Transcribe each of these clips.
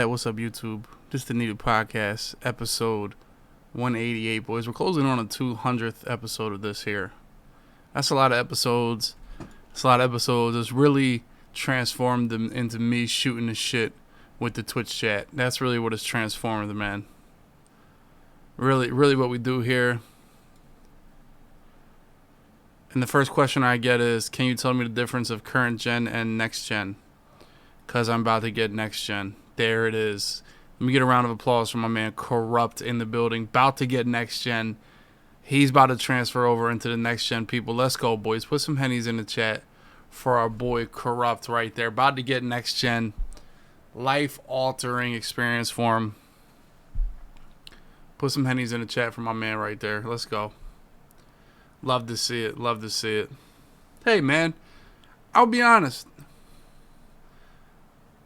Hey, what's up, YouTube? This is the Needed Podcast, episode 188, boys. We're closing on a 200th episode of this here. That's a lot of episodes. It's a lot of episodes. It's really transformed them into me shooting the shit with the Twitch chat. That's really what it's transformed, man. Really what we do here. And the first question I get is, can you tell me the difference of current gen and next gen? Because I'm about to get next gen. There it is. Let me get a round of applause for my man Corrupt in the building. About to get next gen. He's about to transfer over into the next gen people. Let's go, boys. Put some hennies in the chat for our boy Corrupt right there. About to get next gen. Life-altering experience for him. Put some hennies in the chat for my man right there. Let's go. Love to see it. Love to see it. Hey, man. I'll be honest.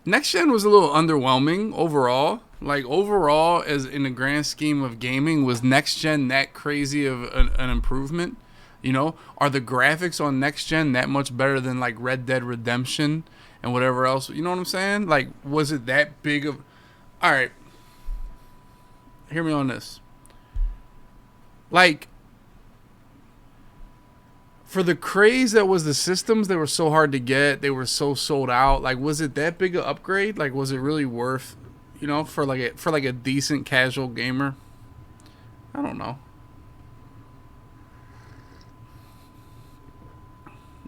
Next gen was a little underwhelming overall. Like, overall, as in the grand scheme of gaming, was next gen that crazy of an improvement? You know, are the graphics on next gen that much better than like Red Dead Redemption and whatever else? You know what I'm saying? Like, was it that big of? All right, hear me on this. Like, for the craze that was the systems, they were so hard to get. They were so sold out. Like, was it that big an upgrade? Like, was it really worth, you know, for like a decent casual gamer? I don't know.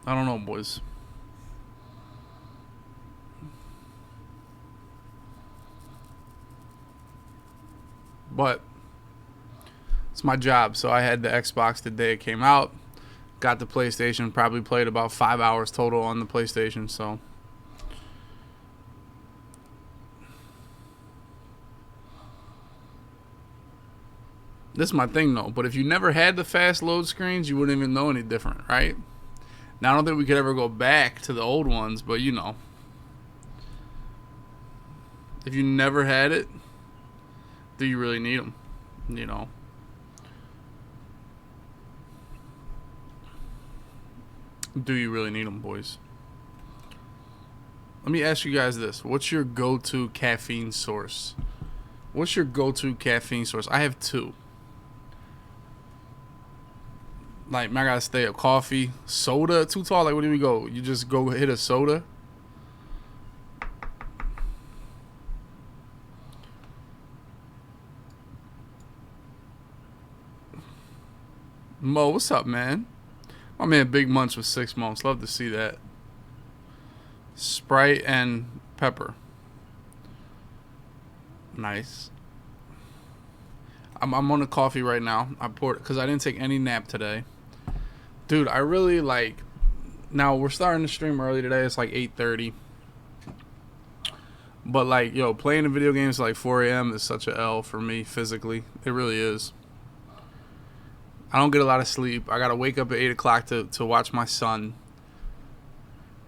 I don't know, boys. But it's my job, so I had the Xbox the day it came out. Got the PlayStation, probably played about 5 hours total on the PlayStation, so. This is my thing, though. But if you never had the fast load screens, you wouldn't even know any different, right? Now, I don't think we could ever go back to the old ones, but you know. If you never had it, do you really need them? You know. Do you really need them, boys? Let me ask you guys this. What's your go-to caffeine source? What's your go-to caffeine source? I have two. Like, man, I gotta stay up. Coffee, soda, too tall. Like, where do we go? You just go hit a soda? Mo, what's up, man? My man Big Munch was 6 months. Love to see that. Sprite and pepper. Nice. I'm on the coffee right now. I poured it because I didn't take any nap today. Dude, I really like. Now we're starting to stream early today. It's like 8:30. But like, yo, playing the video games like 4 a.m. is such a L for me physically. It really is. I don't get a lot of sleep. I gotta wake up at 8 o'clock to watch my son.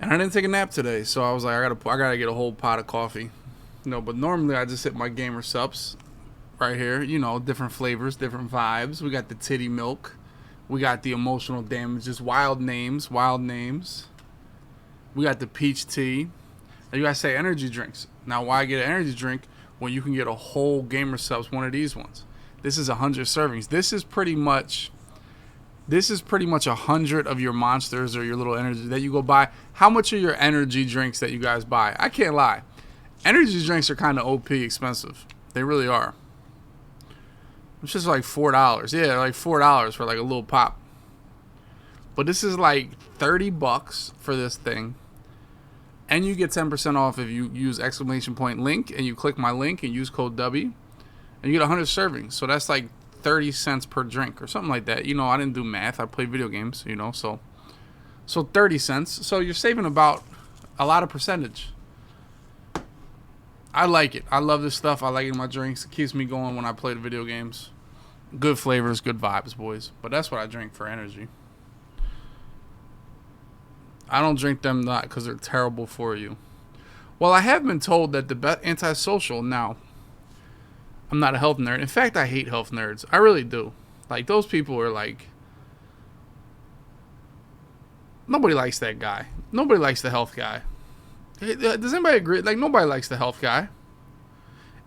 And I didn't take a nap today, so I was like, I gotta get a whole pot of coffee. No, but normally I just hit my gamer subs right here. You know, different flavors, different vibes. We got the titty milk. We got the emotional damages, wild names. We got the peach tea. And you guys say energy drinks. Now, why get an energy drink when you can get a whole gamer subs, one of these ones? This is 100 servings. This is pretty much 100 of your monsters or your little energy that you go buy. How much are your energy drinks that you guys buy? I can't lie. Energy drinks are kind of OP expensive. They really are. It's just like $4. Yeah, like $4 for like a little pop. But this is like $30 for this thing. And you get 10% off if you use !link and you click my link and use code W. And you get 100 servings. So that's like 30 cents per drink or something like that. You know, I didn't do math. I play video games, you know, so 30 cents. So you're saving about a lot of percentage. I like it. I love this stuff. I like it in my drinks. It keeps me going when I play the video games. Good flavors, good vibes, boys. But that's what I drink for energy. I don't drink them not because they're terrible for you. Well, I have been told that the best antisocial now. I'm not a health nerd. In fact, I hate health nerds. I really do. Like, those people are like. Nobody likes that guy. Nobody likes the health guy. Does anybody agree? Like, nobody likes the health guy.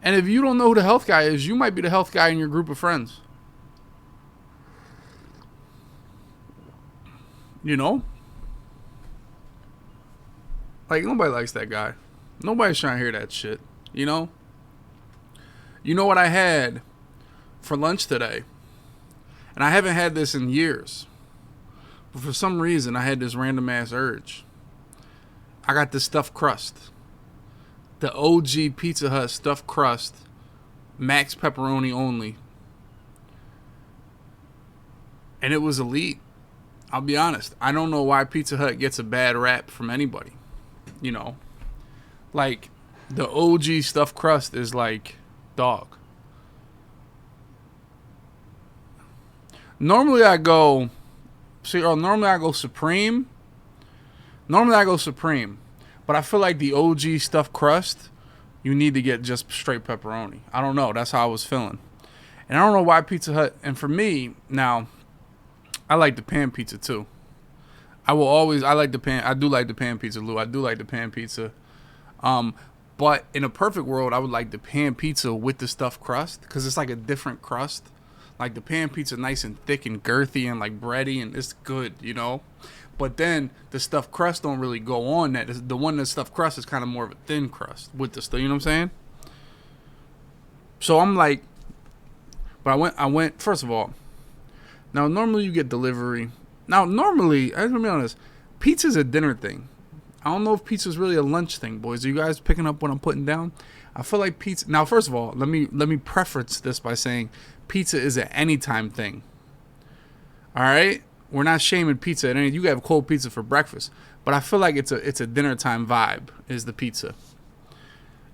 And if you don't know who the health guy is, you might be the health guy in your group of friends. You know? Like, nobody likes that guy. Nobody's trying to hear that shit. You know? You know what I had for lunch today? And I haven't had this in years. But for some reason, I had this random ass urge. I got this stuffed crust. The OG Pizza Hut stuffed crust. Max pepperoni only. And it was elite. I'll be honest. I don't know why Pizza Hut gets a bad rap from anybody. You know. Like, the OG stuffed crust is like dog. Normally I go Supreme. But I feel like the OG stuffed crust, you need to get just straight pepperoni. I don't know. That's how I was feeling. And I don't know why Pizza Hut. And for me, now, I like the pan pizza too. I like the pan. I do like the pan pizza, Lou. I do like the pan pizza. But in a perfect world, I would like the pan pizza with the stuffed crust because it's like a different crust. Like the pan pizza, nice and thick and girthy and like bready, and it's good, you know. But then the stuffed crust don't really go on that. The one that's stuffed crust is kind of more of a thin crust with the stuff. You know what I'm saying? So I'm like, but I went. First of all, now normally you get delivery. Now normally, let me be honest, pizza's a dinner thing. I don't know if pizza's really a lunch thing, boys. Are you guys picking up what I'm putting down? I feel like pizza. Now, first of all, let me preface this by saying pizza is an anytime thing. All right. We're not shaming pizza at any. You can have cold pizza for breakfast, but I feel like it's a dinner time vibe is the pizza,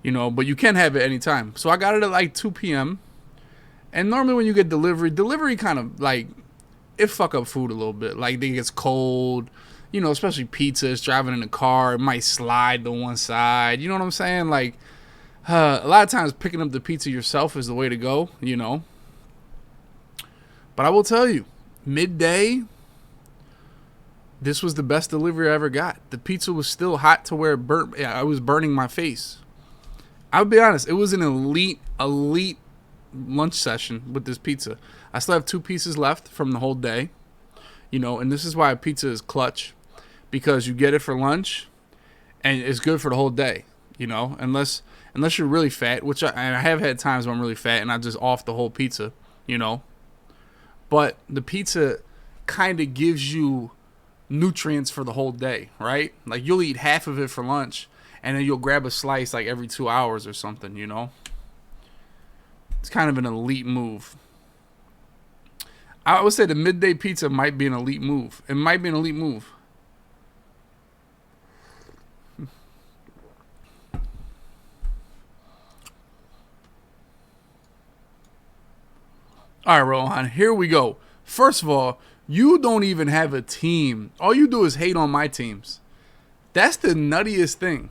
you know. But you can have it anytime. So I got it at like 2 p.m. And normally when you get delivery kind of like it fuck up food a little bit. Like it gets cold, you know. Especially pizza. It's driving in the car. It might slide to one side. You know what I'm saying? Like a lot of times picking up the pizza yourself is the way to go. You know. But I will tell you, midday. This was the best delivery I ever got. The pizza was still hot to where it burnt. Yeah, I was burning my face. I'll be honest. It was an elite lunch session with this pizza. I still have 2 pieces left from the whole day. You know, and this is why pizza is clutch. Because you get it for lunch, and it's good for the whole day. You know, unless you're really fat, which I have had times when I'm really fat, and I just off the whole pizza. You know. But the pizza kind of gives you nutrients for the whole day, right? Like you'll eat half of it for lunch and then you'll grab a slice like every 2 hours or something, you know. It's kind of an elite move. I would say the midday pizza might be an elite move. It might be an elite move. All right, Rohan, here we go. First of all, you don't even have a team. All you do is hate on my teams. That's the nuttiest thing.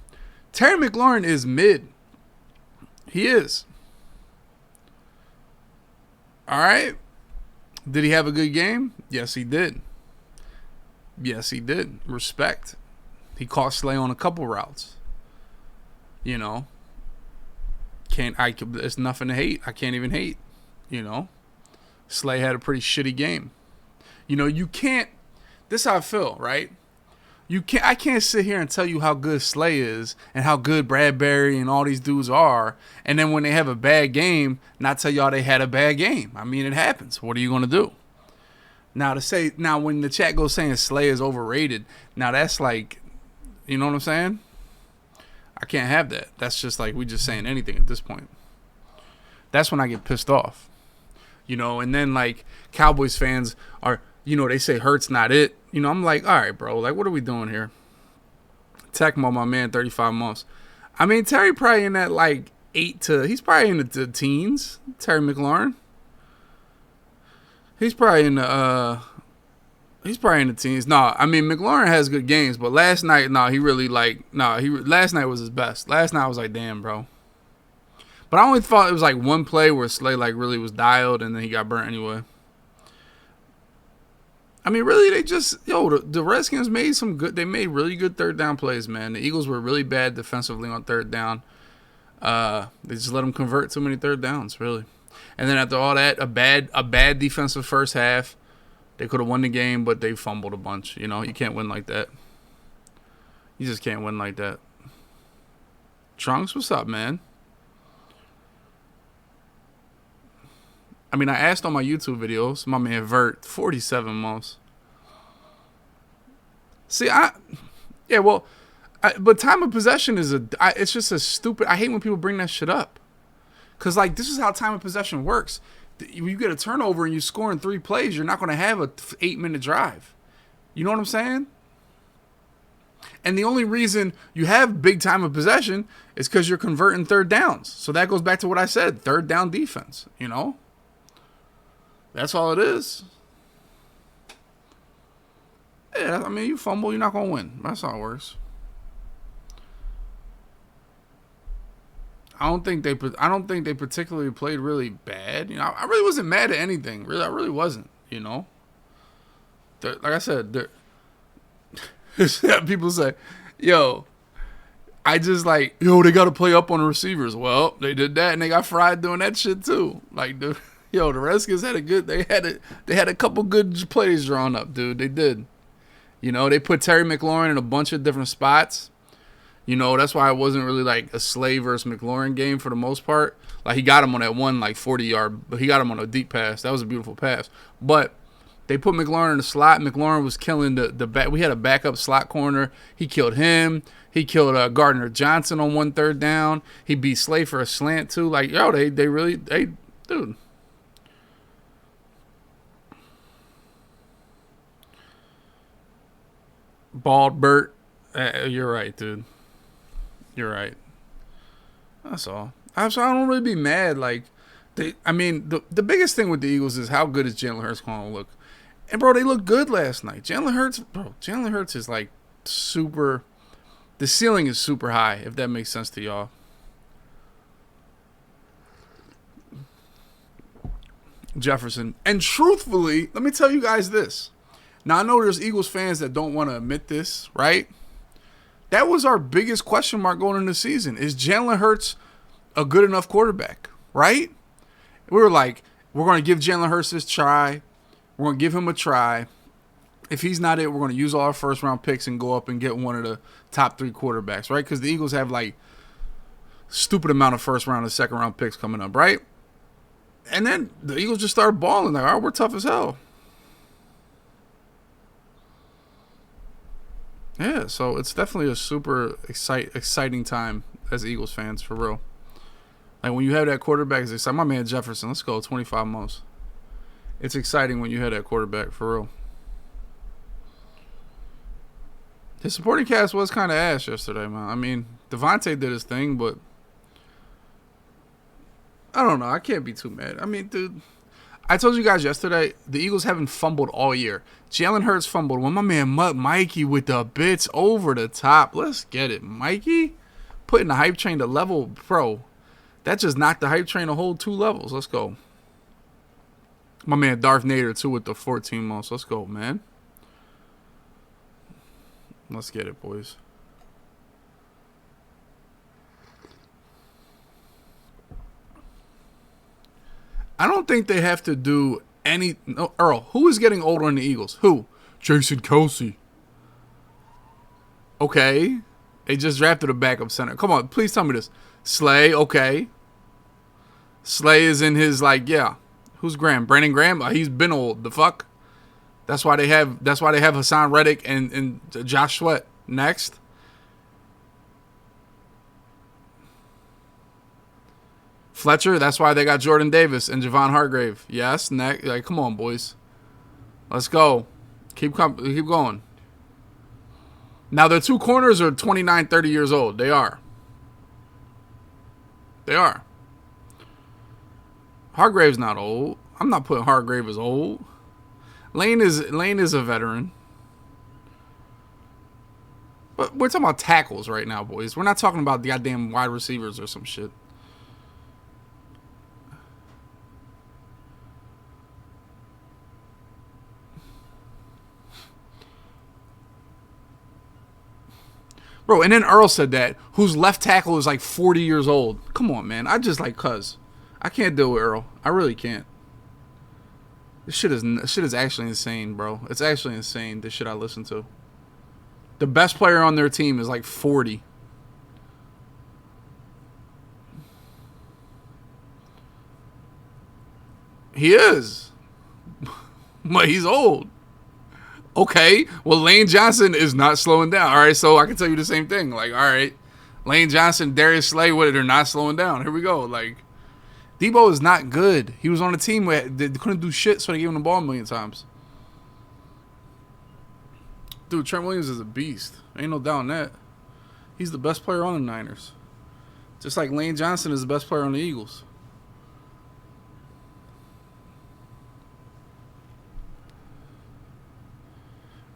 Terry McLaurin is mid. He is. All right. Did he have a good game? Yes, he did. Yes, he did. Respect. He caught Slay on a couple routes. You know. It's nothing to hate. I can't even hate. You know. Slay had a pretty shitty game. You know, you can't. This is how I feel, right? I can't sit here and tell you how good Slay is and how good Bradbury and all these dudes are, and then when they have a bad game, not tell y'all they had a bad game. I mean, it happens. What are you gonna do? Now when the chat goes saying Slay is overrated, now that's like, you know what I'm saying? I can't have that. That's just like we just saying anything at this point. That's when I get pissed off. You know, and then like Cowboys fans are, you know, they say Hurts not it. You know, I'm like, all right, bro, like what are we doing here? Tecmo, my man, 35 months. I mean, Terry probably in that like he's probably in the teens. Terry McLaurin. He's probably in the teens. No, I mean McLaurin has good games, but last night, last night was his best. Last night I was like, damn, bro. But I only thought it was like one play where Slay like really was dialed and then he got burnt anyway. I mean, really, the Redskins made really good third down plays, man. The Eagles were really bad defensively on third down. They just let them convert too many third downs, really. And then after all that, a bad defensive first half. They could have won the game, but they fumbled a bunch. You know, you can't win like that. You just can't win like that. Trunks, what's up, man? I mean, I asked on my YouTube videos. My man Vert, 47 months. See, but time of possession is it's just a stupid. I hate when people bring that shit up. Cause like this is how time of possession works. You get a turnover and you score in 3 plays, you're not going to have a 8-minute drive. You know what I'm saying? And the only reason you have big time of possession is because you're converting third downs. So that goes back to what I said, third down defense. You know, that's all it is. Yeah, I mean, you fumble, you're not going to win. That's how it works. I don't think they particularly played really bad. You know, I really wasn't mad at anything. Really, I really wasn't. You know, like I said, people say, "Yo, I just like they got to play up on the receivers." Well, they did that, and they got fried doing that shit too. Like, the Redskins had they had a couple good plays drawn up, dude. They did. You know, they put Terry McLaurin in a bunch of different spots. You know, that's why it wasn't really like a Slay versus McLaurin game for the most part. Like, he got him on that one, like, 40-yard, but he got him on a deep pass. That was a beautiful pass. But they put McLaurin in the slot. McLaurin was killing the back. We had a backup slot corner. He killed him. He killed Gardner Johnson on 1 3rd down. He beat Slay for a slant, too. Like, dude. Bald Bert. You're right, dude. You're right. That's all. I don't really be mad. Like, the biggest thing with the Eagles is how good is Jalen Hurts going to look. And, bro, they looked good last night. Jalen Hurts is, like, super. The ceiling is super high, if that makes sense to y'all. Jefferson. And truthfully, let me tell you guys this. Now, I know there's Eagles fans that don't want to admit this, right? That was our biggest question mark going into the season. Is Jalen Hurts a good enough quarterback, right? We were like, we're going to give Jalen Hurts this try. We're going to give him a try. If he's not it, we're going to use all our first-round picks and go up and get one of the top 3 quarterbacks, right? Because the Eagles have, like, stupid amount of first-round and second-round picks coming up, right? And then the Eagles just started balling. Like, all right, we're tough as hell. Yeah, so it's definitely a super exciting time as Eagles fans, for real. Like, when you have that quarterback, it's exciting. My man Jefferson, let's go, 25 months. It's exciting when you have that quarterback, for real. His supporting cast was kind of ass yesterday, man. I mean, Devontae did his thing, but I don't know. I can't be too mad. I mean, dude, I told you guys yesterday, the Eagles haven't fumbled all year. Jalen Hurts fumbled when my man Mikey with the bits over the top. Let's get it, Mikey. Putting the hype train to level, bro. That just knocked the hype train a whole 2 levels. Let's go. My man Darth Nader, too, with the 14 months. Let's go, man. Let's get it, boys. I don't think they have to do any. No, Earl, who is getting older in the Eagles? Who? Jason Kelce. Okay. They just drafted a backup center. Come on, please tell me this. Slay, okay. Slay is in his, like, yeah. Who's Graham? Brandon Graham? He's been old. The fuck? That's why they have Hassan Reddick and Josh Sweat next. Fletcher, that's why they got Jordan Davis and Javon Hargrave. Yes, next. Like, come on, boys. Let's go. Keep going. Now, their 2 corners are 29, 30 years old. They are. Hargrave's not old. I'm not putting Hargrave as old. Lane is a veteran. But we're talking about tackles right now, boys. We're not talking about the goddamn wide receivers or some shit. Bro, and then Earl said that, whose left tackle is like 40 years old. Come on, man. I just like cuz. I can't deal with Earl. I really can't. This shit is actually insane, bro. It's actually insane, this shit I listen to. The best player on their team is like 40. He is. But he's old. Okay, well, Lane Johnson is not slowing down. All right, so I can tell you the same thing. Like, all right, Lane Johnson, Darius Slay, what, they're not slowing down. Here we go. Like, Debo is not good. He was on a team where they couldn't do shit, so they gave him the ball a million times. Dude, Trent Williams is a beast. Ain't no doubt in that. He's the best player on the Niners. Just like Lane Johnson is the best player on the Eagles.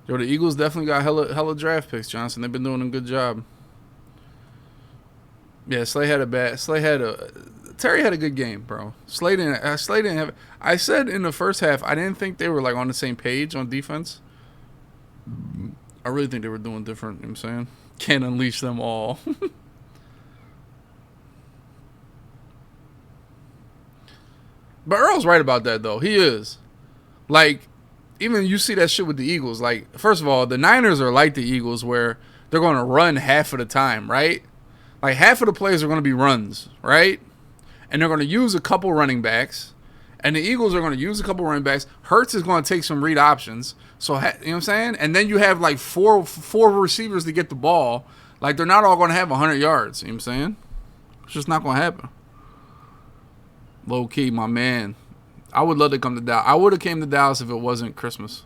Yo, the Eagles definitely got hella draft picks, Johnson. They've been doing a good job. Yeah, Terry had a good game, bro. Slay didn't have. I said in the first half, I didn't think they were like on the same page on defense. I really think they were doing different. You know what I'm saying? Can't unleash them all. But Earl's right about that, though. He is. Like, even you see that shit with the Eagles. Like, first of all, the Niners are like the Eagles where they're going to run half of the time, right? Like, half of the plays are going to be runs, right? And they're going to use a couple running backs. And the Eagles are going to use a couple running backs. Hurts is going to take some read options. So, you know what I'm saying? And then you have, like, four receivers to get the ball. Like, they're not all going to have 100 yards. You know what I'm saying? It's just not going to happen. Low key, my man. I would love to come to Dallas. I would have came to Dallas if it wasn't Christmas.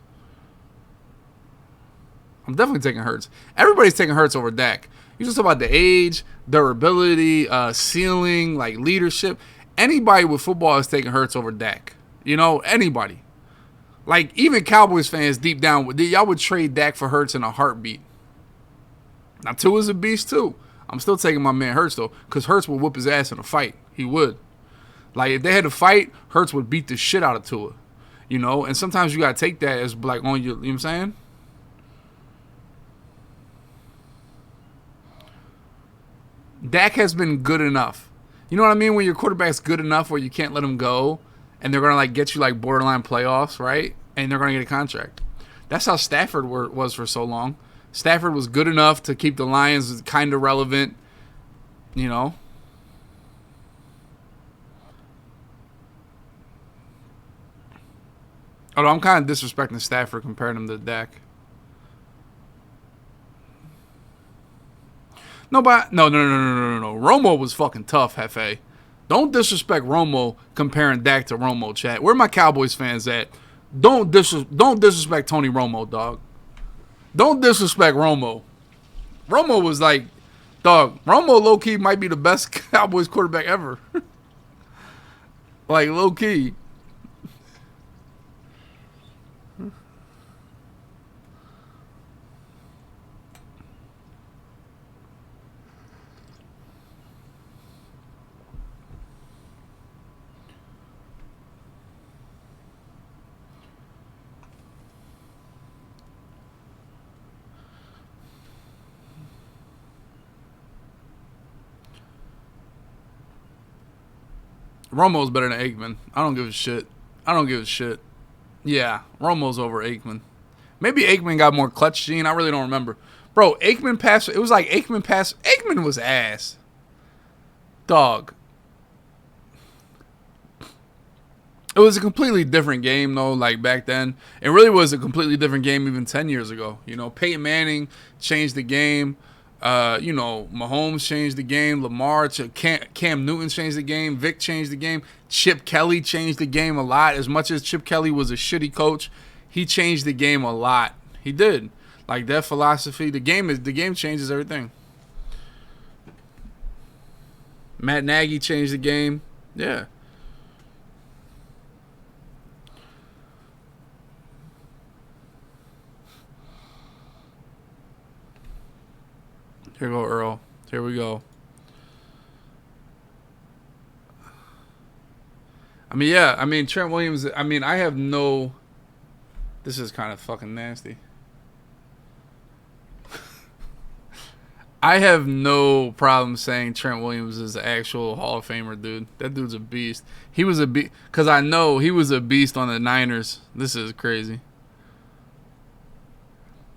I'm definitely taking Hurts. Everybody's taking Hurts over Dak. You just talk about the age, durability, ceiling, like leadership. Anybody with football is taking Hurts over Dak. You know, anybody. Like, even Cowboys fans deep down, y'all would trade Dak for Hurts in a heartbeat. Now, Tua's a beast, too. I'm still taking my man Hurts, though, because Hurts would whoop his ass in a fight. He would. Like, if they had to fight, Hurts would beat the shit out of Tua. You know? And sometimes you got to take that as, like, on your, you know what I'm saying? Dak has been good enough. You know what I mean? When your quarterback's good enough where you can't let him go, and they're going to, like, get you, like, borderline playoffs, right? And they're going to get a contract. That's how Stafford was for so long. Stafford was good enough to keep the Lions kind of relevant, you know? Although I'm kind of disrespecting Stafford comparing him to Dak. No. Romo was fucking tough, Hefe. Don't disrespect Romo comparing Dak to Romo, chat. Where my Cowboys fans at? Don't disrespect Tony Romo, dog. Don't disrespect Romo. Romo was like, dog, Romo low-key might be the best Cowboys quarterback ever. Like, low-key. Romo's better than Aikman. I don't give a shit. Yeah, Romo's over Aikman. Maybe Aikman got more clutch gene. I really don't remember. Bro, Aikman passed. It was like Aikman passed. Aikman was ass. Dog. It was a completely different game, though, like back then. It really was a completely different game even 10 years ago. You know, Peyton Manning changed the game. You know, Mahomes changed the game. Lamar, Cam Newton changed the game. Vic changed the game. Chip Kelly changed the game a lot. As much as Chip Kelly was a shitty coach, he changed the game a lot. He did. Like, that philosophy, the game changes everything. Matt Nagy changed the game. Yeah. Here we go, Earl. Here we go. I mean, yeah. I mean, Trent Williams. I mean, I have no. This is kind of fucking nasty. I have no problem saying Trent Williams is an actual Hall of Famer, dude. That dude's a beast. He was a beast because I know he was a beast on the Niners. This is crazy.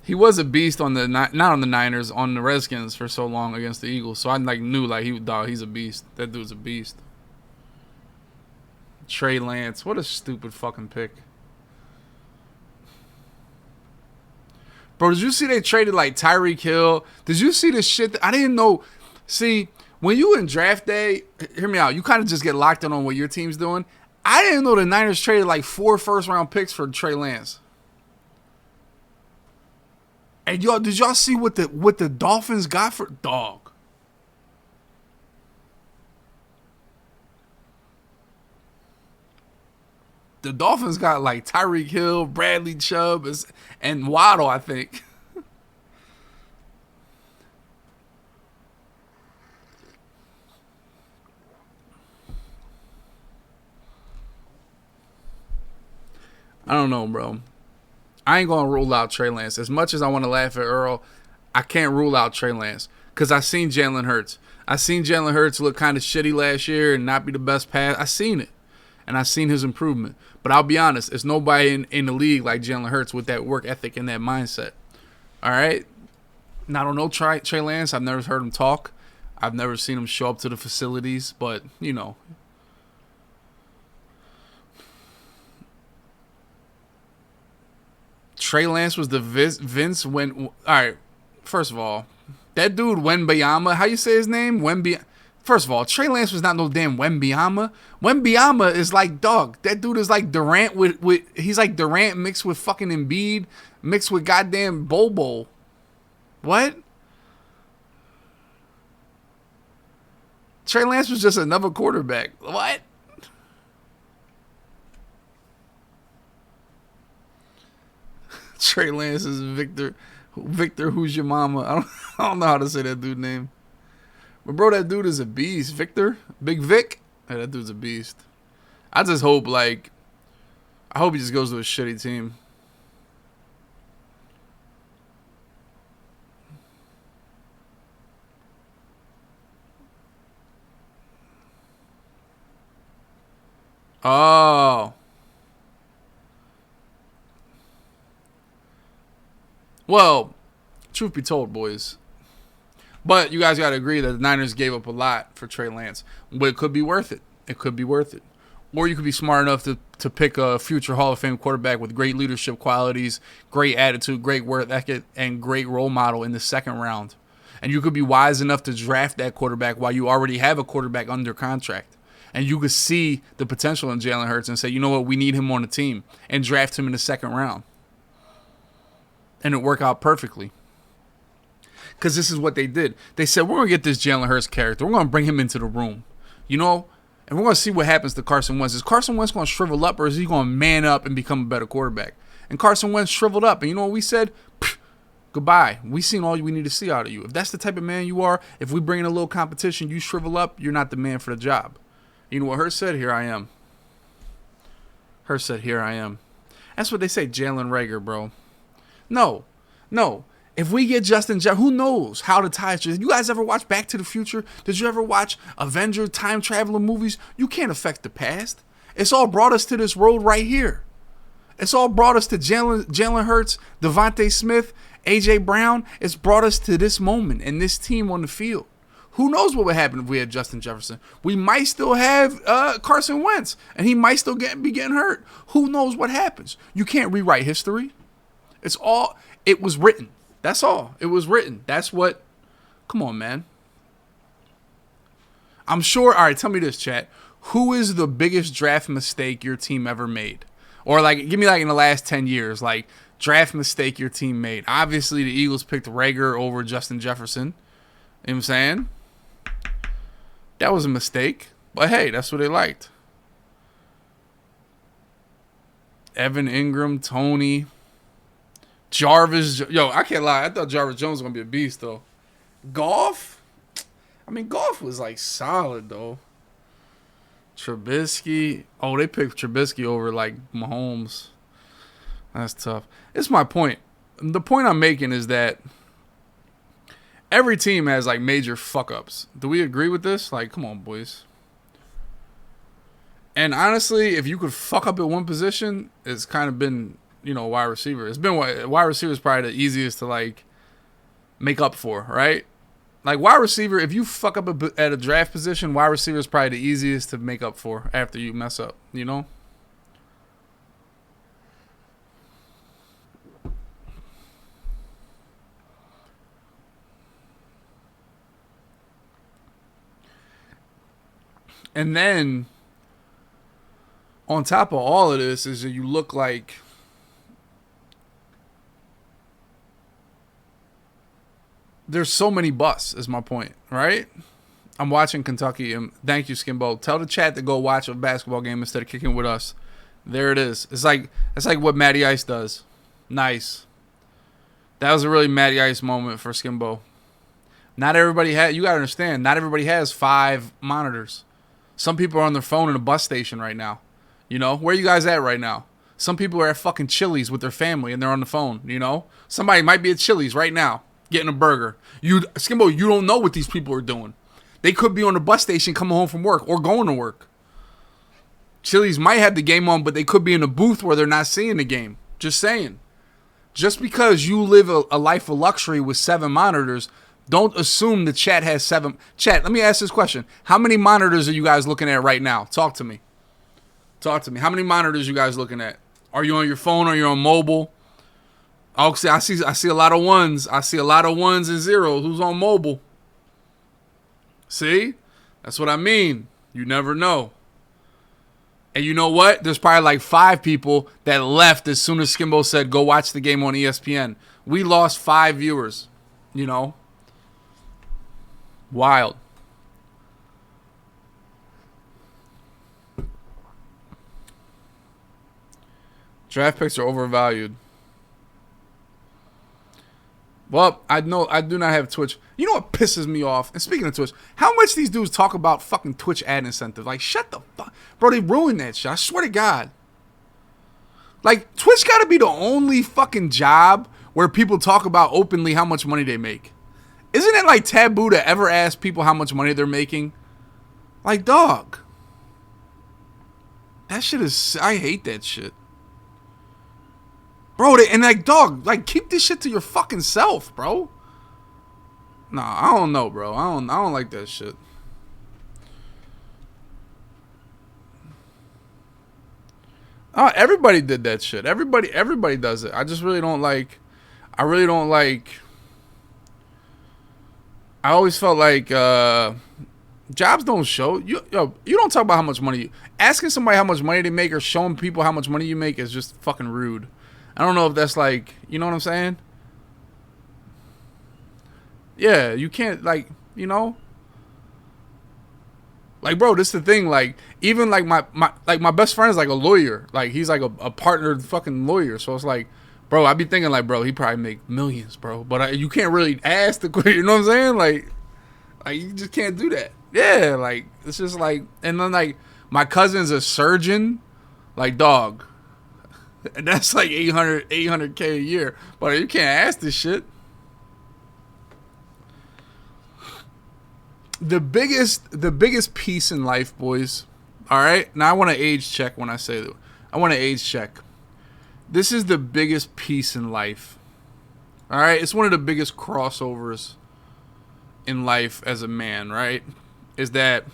He was a beast on the not on the Niners, on the Redskins for so long against the Eagles. So I like knew like he's a beast. That dude's a beast. Trey Lance, what a stupid fucking pick. Bro, did you see they traded like Tyreek Hill? Did you see this shit? I didn't know. See, when you in draft day, hear me out. You kind of just get locked in on what your team's doing. I didn't know the Niners traded like 4 first-round picks for Trey Lance. And y'all, did y'all see what the Dolphins got for dog? The Dolphins got like Tyreek Hill, Bradley Chubb, and Waddle, I think. I don't know, bro. I ain't gonna rule out Trey Lance. As much as I want to laugh at Earl, I can't rule out Trey Lance because I seen Jalen Hurts. I seen Jalen Hurts look kind of shitty last year and not be the best pass. I seen it, and I seen his improvement. But I'll be honest, it's nobody in the league like Jalen Hurts with that work ethic and that mindset. All right? Now, I don't know Trey Lance. I've never heard him talk. I've never seen him show up to the facilities. But, you know. Trey Lance was the Vince when... All right, first of all, that dude Wembanyama, how you say his name? First of all, Trey Lance was not no damn Wembanyama. Wembanyama is like, dog, that dude is like Durant he's like Durant mixed with fucking Embiid, mixed with goddamn Bobo. What? Trey Lance was just another quarterback. What? Trey Lance is Victor, who's your mama? I don't know how to say that dude's name. But bro, that dude is a beast. Victor? Big Vic? Yeah, that dude's a beast. I just hope, I hope he just goes to a shitty team. Oh. Well, truth be told, boys. But you guys got to agree that the Niners gave up a lot for Trey Lance. But it could be worth it. It could be worth it. Or you could be smart enough to pick a future Hall of Fame quarterback with great leadership qualities, great attitude, great work ethic, and great role model in the second round. And you could be wise enough to draft that quarterback while you already have a quarterback under contract. And you could see the potential in Jalen Hurts and say, you know what, we need him on the team. And draft him in the second round. And it worked out perfectly. Because this is what they did. They said, we're going to get this Jalen Hurts character. We're going to bring him into the room. You know? And we're going to see what happens to Carson Wentz. Is Carson Wentz going to shrivel up or is he going to man up and become a better quarterback? And Carson Wentz shriveled up. And you know what we said? Goodbye. We seen all we need to see out of you. If that's the type of man you are, if we bring in a little competition, you shrivel up, you're not the man for the job. You know what Hurts said? Here I am. Hurts said, here I am. That's what they say, Jalen Reagor, bro. No. If we get Justin Jefferson, who knows how the ties. You guys ever watch Back to the Future? Did you ever watch Avenger time traveler movies? You can't affect the past. It's all brought us to this road right here. It's all brought us to Jalen Hurts, Devontae Smith, A.J. Brown. It's brought us to this moment and this team on the field. Who knows what would happen if we had Justin Jefferson? We might still have Carson Wentz, and he might still be getting hurt. Who knows what happens? You can't rewrite history. It was written. That's all. It was written. That's what. Come on, man. I'm sure. All right, tell me this, chat. Who is the biggest draft mistake your team ever made? Or give me in the last 10 years, draft mistake your team made. Obviously, the Eagles picked Reagor over Justin Jefferson. You know what I'm saying? That was a mistake. But hey, that's what they liked. Evan Ingram, Tony. Jarvis, I can't lie. I thought Jarvis Jones was going to be a beast, though. Goff? Goff was, solid, though. Trubisky. Oh, they picked Trubisky over, Mahomes. That's tough. It's my point. The point I'm making is that Every team has like major fuck ups. Do we agree with this? Like, come on, boys. And honestly, if you could fuck up at one position, it's kind of been, wide receiver. It's been wide receiver is probably the easiest to like make up for, right? Like wide receiver, if you fuck up at a draft position, wide receiver is probably the easiest to make up for after you mess up, And then on top of all of this is that you look like there's so many busts, is my point, right? I'm watching Kentucky, and thank you, Skimbo. Tell the chat to go watch a basketball game instead of kicking with us. There it is. It's like what Matty Ice does. Nice. That was a really Matty Ice moment for Skimbo. Not everybody you gotta understand, not everybody has 5 monitors. Some people are on their phone in a bus station right now. Where are you guys at right now? Some people are at fucking Chili's with their family and they're on the phone, Somebody might be at Chili's right now getting a burger. Skimbo, you don't know what these people are doing. They could be on the bus station coming home from work or going to work. Chili's might have the game on, but they could be in a booth where they're not seeing the game. Just saying. Just because you live a life of luxury with 7 monitors, don't assume the chat has 7. Chat, let me ask this question. How many monitors are you guys looking at right now? Talk to me. How many monitors are you guys looking at? Are you on your phone or you're on mobile? I see a lot of ones. I see a lot of ones and zeros. Who's on mobile? See? That's what I mean. You never know. And you know what? There's probably like 5 people that left as soon as Skimbo said, go watch the game on ESPN. We lost 5 viewers. Wild. Draft picks are overvalued. Well, I do not have Twitch. You know what pisses me off? And speaking of Twitch, how much these dudes talk about fucking Twitch ad incentives? Like, shut the fuck. Bro, they ruined that shit. I swear to God. Like, Twitch gotta be the only fucking job where people talk about openly how much money they make. Isn't it like taboo to ever ask people how much money they're making? Like, dog. That shit is... I hate that shit. Bro, and like, dog, like, keep this shit to your fucking self, bro. Nah, I don't know, bro. I don't like that shit. Everybody did that shit. Everybody does it. I just really don't like... I always felt like jobs don't show. You don't talk about how much money... Asking somebody how much money they make or showing people how much money you make is just fucking rude. I don't know if that's like... You know what I'm saying? Yeah, you can't, like, Like, bro, this is the thing. Like, even like my best friend is like a lawyer. Like, he's like a partnered fucking lawyer. So it's like, bro, I be thinking like, bro, he probably make millions, bro. But you can't really ask the question. You know what I'm saying? Like you just can't do that. Yeah, like it's just like, and then like my cousin's a surgeon. Like, dog, and that's like 800K a year. But you can't ask this shit. The biggest piece in life, boys. All right. Now I want to age check when I say that. I want to age check. This is the biggest piece in life. All right. It's one of the biggest crossovers in life as a man, right? Is that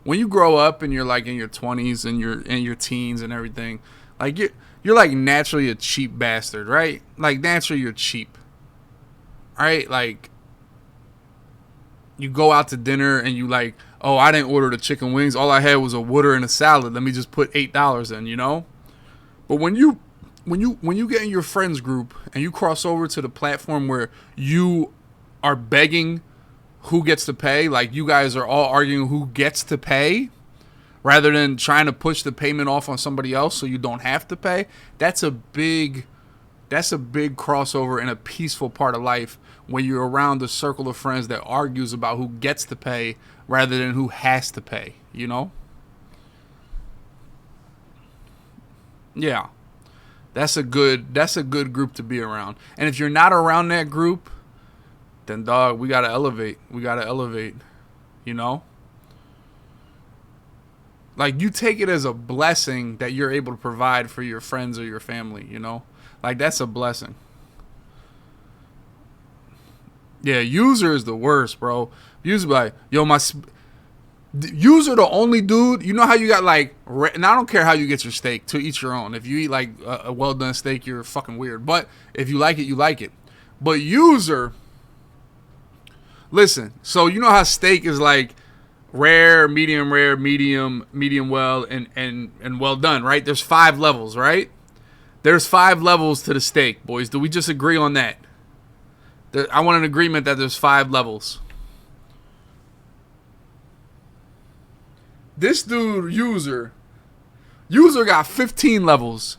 when you grow up and you're like in your 20s and you're in your teens and everything, like you're like naturally a cheap bastard, right? Like naturally you're cheap. Right? Like you go out to dinner and you like, oh, I didn't order the chicken wings. All I had was a water and a salad. Let me just put $8 in, you know? But when you get in your friends group and you cross over to the platform where you are begging who gets to pay, like you guys are all arguing who gets to pay rather than trying to push the payment off on somebody else so you don't have to pay, that's a big crossover and a peaceful part of life when you're around a circle of friends that argues about who gets to pay rather than who has to pay, you know? Yeah. That's a good group to be around. And if you're not around that group, then dog, we gotta elevate. We gotta elevate. You know? Like, you take it as a blessing that you're able to provide for your friends or your family, you know? Like, that's a blessing. Yeah, user is the worst, bro. User be like, yo, user the only dude. You know how you got like, and I don't care how you get your steak, to each your own. If you eat like a well done steak, you're fucking weird. But if you like it, you like it. But user, listen. So you know how steak is like rare, medium, medium well, and well done, right? There's 5 levels, right? There's 5 levels to the steak, boys. Do we just agree on that? I want an agreement that there's 5 levels. This dude, user got 15 levels.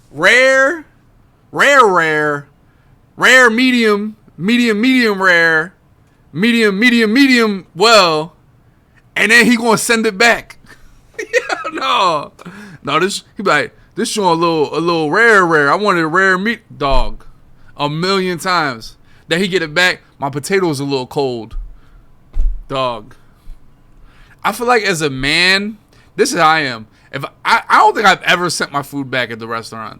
Rare, medium, rare, medium, well, and then he gonna send it back. Yeah, no, he be like, this showing a little rare. I wanted a rare meat, dog. 1,000,000 times. Then he get it back. My potatoes a little cold, dog. I feel like as a man, this is how I am. If I don't think I've ever sent my food back at the restaurant.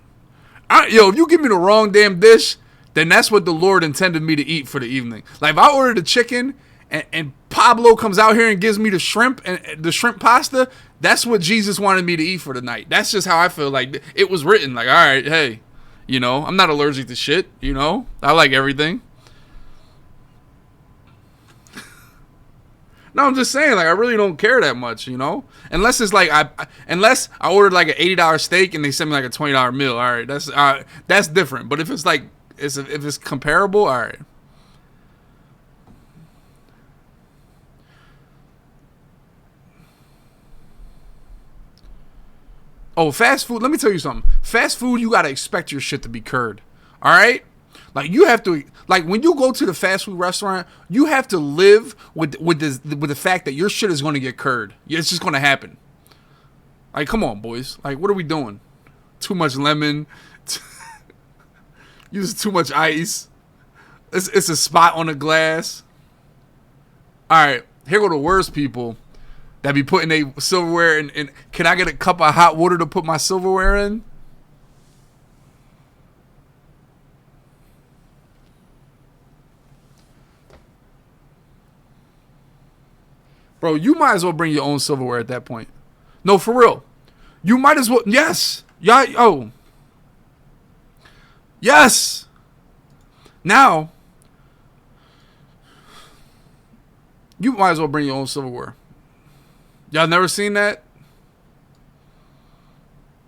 If you give me the wrong damn dish, then that's what the Lord intended me to eat for the evening. Like if I ordered the chicken and Pablo comes out here and gives me the shrimp and the shrimp pasta, that's what Jesus wanted me to eat for the night. That's just how I feel. Like it was written. Like, all right, hey. You know, I'm not allergic to shit, you know. I like everything. No, I'm just saying, like, I really don't care that much, you know. Unless it's like, unless I ordered like an $80 steak and they send me like a $20 meal. All right, that's different. But if it's like, if it's comparable, all right. Oh, fast food. Let me tell you something. Fast food, you gotta expect your shit to be curd. All right. Like you have to, like when you go to the fast food restaurant, you have to live with the fact that your shit is going to get curd. It's just going to happen. Like, come on, boys. Like, what are we doing? Too much lemon. Use too much ice. It's a spot on the glass. All right, here go the worst people that be putting their silverware in. Can I get a cup of hot water to put my silverware in? Bro, you might as well bring your own silverware at that point. No, for real. You might as well. Yes. Yeah. Oh. Yes. Now, you might as well bring your own silverware. Y'all never seen that?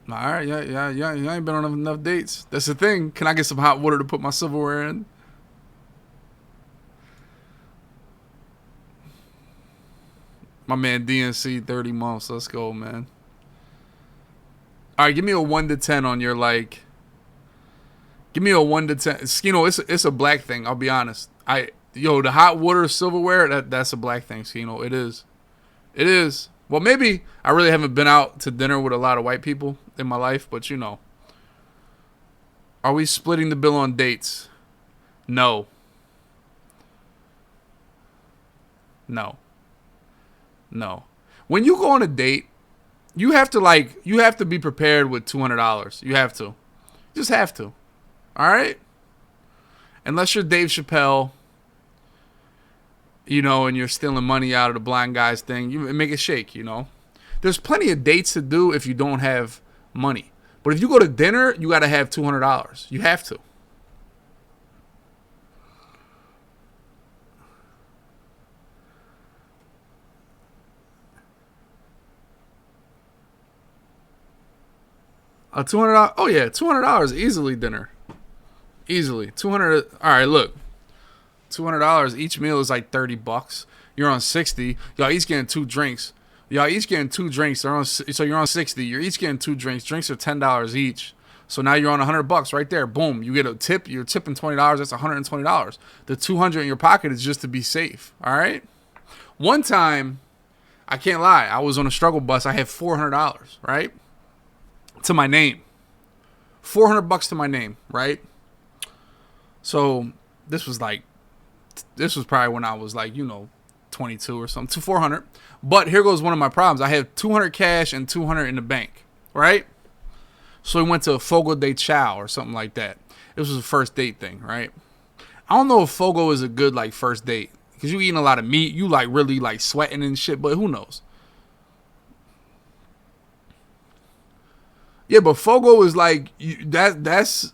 All right. Yeah. You ain't been on enough dates. That's the thing. Can I get some hot water to put my silverware in? My man DNC 30 months. Let's go, man. All right, give me a 1 to 10 on your like. Give me a 1 to 10. You know, it's a black thing. I'll be honest. The hot water silverware that's a black thing. Skino, it is. It is. Well, maybe I really haven't been out to dinner with a lot of white people in my life, but you know. Are we splitting the bill on dates? No. No. When you go on a date, you have to be prepared with $200. You have to. You just have to. All right? Unless you're Dave Chappelle, you know, and you're stealing money out of the blind guys thing, you make it shake, you know. There's plenty of dates to do if you don't have money. But if you go to dinner, you got to have $200. You have to. A $200. Oh yeah, $200 easily dinner. Easily $200. All right, look, $200 each meal is like $30. You're on 60. Y'all each getting 2 drinks. Y'all each getting 2 drinks. So you're on 60. You're each getting 2 drinks. Drinks are $10 each. So now you're on $100 right there. Boom. You get a tip. You're tipping $20. That's $120. The $200 in your pocket is just to be safe. All right. One time, I can't lie, I was on a struggle bus. I had $400. Right. To my name. $400 to my name, right? So this was like This was probably when I was like, 22 or something, to 400. But here goes one of my problems. I have 200 cash and 200 in the bank, right? So we went to Fogo de Chao or something like that. This was a first date thing, right? I don't know if Fogo is a good like first date because you eating a lot of meat, you like really like sweating and shit. But who knows? Yeah, but Fogo is like that's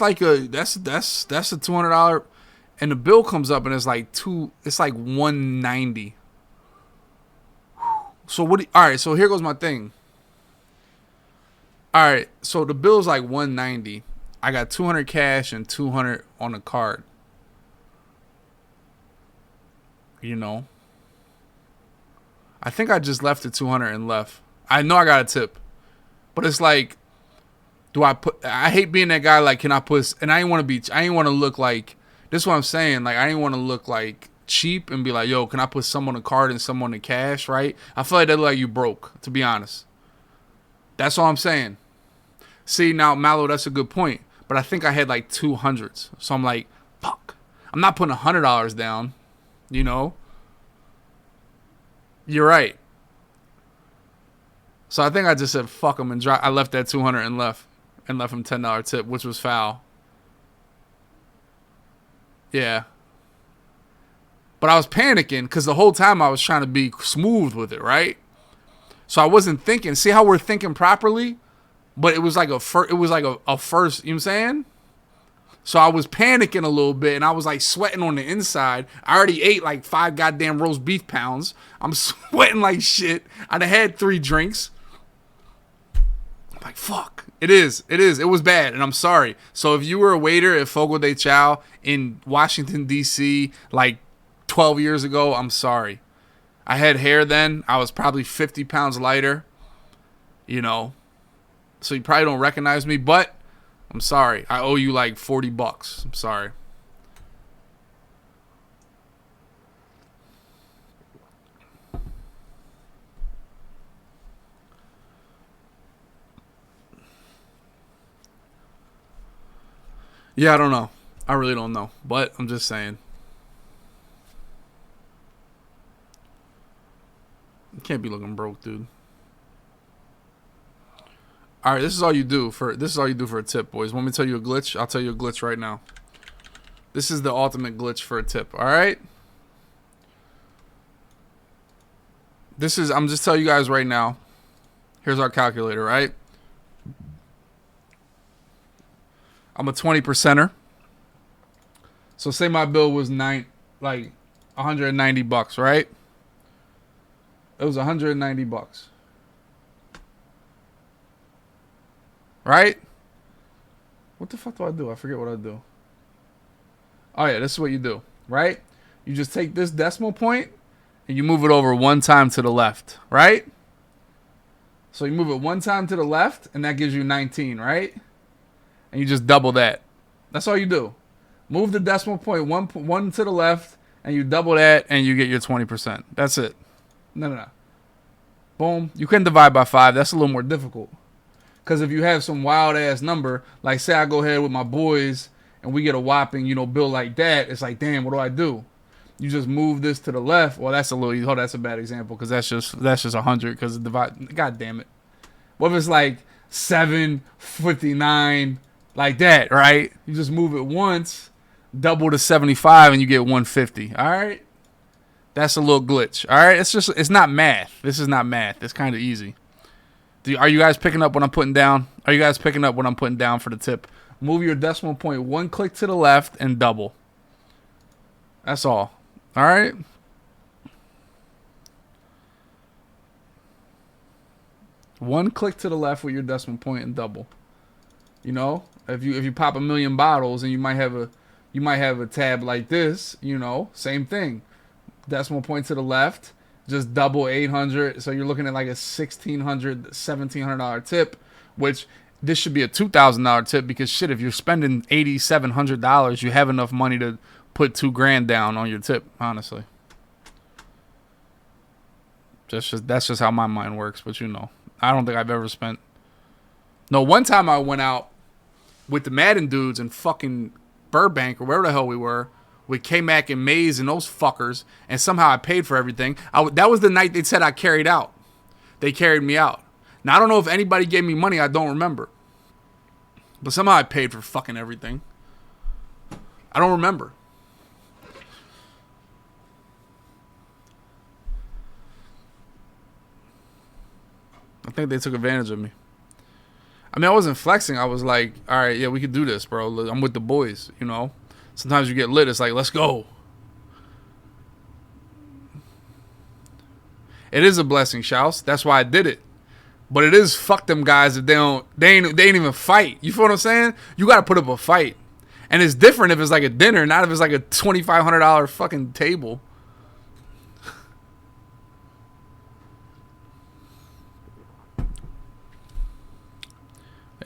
like that's a $200, and the bill comes up and it's like it's like 190. So all right, so here goes my thing. All right, so the bill's like 190. I got 200 cash and 200 on the card. I think I just left the 200 and left. I know I got a tip, but it's like, I hate being that guy. Like, can I put? And I ain't want to look like. This is what I'm saying. Like, I didn't want to look like cheap and be like, yo, can I put some on the card and some on the cash? Right? I feel like that look like you broke. To be honest, that's all I'm saying. See, now, Mallow, that's a good point. But I think I had like 200s. So I'm like, fuck. I'm not putting $100 down. You're right. So I think I just said fuck him and I left that 200 and left him $10 tip, which was foul. Yeah. But I was panicking because the whole time I was trying to be smooth with it, right? So I wasn't thinking. See how we're thinking properly? But it was like a first, you know what I'm saying? So I was panicking a little bit and I was like sweating on the inside. I already ate like 5 goddamn roast beef pounds. I'm sweating like shit. I'd have had 3 drinks. I'm like, fuck. It is. It was bad and I'm sorry. So if you were a waiter at Fogo de Chao in Washington, D.C. like 12 years ago, I'm sorry. I had hair then. I was probably 50 pounds lighter. So you probably don't recognize me, but I'm sorry. I owe you like $40. I'm sorry. Yeah, I don't know. I really don't know, but I'm just saying. You can't be looking broke, dude. All right, this is all you do for a tip, boys. Want me to tell you a glitch? I'll tell you a glitch right now. This is the ultimate glitch for a tip. All right. I'm just telling you guys right now. Here's our calculator, right? I'm a 20%er. So say my bill was $190, right? It was $190. Right? What the fuck do I do? I forget what I do. Oh yeah, this is what you do, right? You just take this decimal point and you move it over 1 time to the left, right? So you move it 1 time to the left and that gives you 19, right? And you just double that. That's all you do. Move the decimal point one to the left and you double that and you get your 20%. That's it. No. Boom. You can divide by 5. That's a little more difficult. Because if you have some wild ass number, like say I go ahead with my boys and we get a whopping, bill like that, it's like, damn, what do I do? You just move this to the left. Well, that's that's a bad example because that's just 100 because divide. God damn it. What if it's like 759 like that, right? You just move it once, double to 75, and you get 150. All right. That's a little glitch. All right. It's not math. This is not math. It's kind of easy. Are you guys picking up what I'm putting down? Are you guys picking up what I'm putting down for the tip? Move your decimal point 1 click to the left and double. That's all. All right. One click to the left with your decimal point and double. If you pop 1,000,000 bottles and you might have a tab like this, same thing. Decimal point to the left. Just double 800, so you're looking at like a $1,600, $1,700 tip, which this should be a $2,000 tip because shit, if you're spending $8,700, you have enough money to put $2,000 down on your tip. Honestly, that's just how my mind works. But I don't think I've ever spent. No, one time I went out with the Madden dudes in fucking Burbank or wherever the hell we were. with K-Mac and Maze and those fuckers, and somehow I paid for everything. That was the night they said I carried out. They carried me out. Now, I don't know if anybody gave me money. I don't remember. But somehow I paid for fucking everything. I don't remember. I think they took advantage of me. I mean, I wasn't flexing. I was like, all right, yeah, we could do this, bro. I'm with the boys, you know. Sometimes you get lit. It's like, let's go. It is a blessing, Shouse. That's why I did it. But it is fuck them guys if they ain't even fight. You feel what I'm saying? You got to put up a fight. And it's different if it's like a dinner, not if it's like a $2,500 fucking table.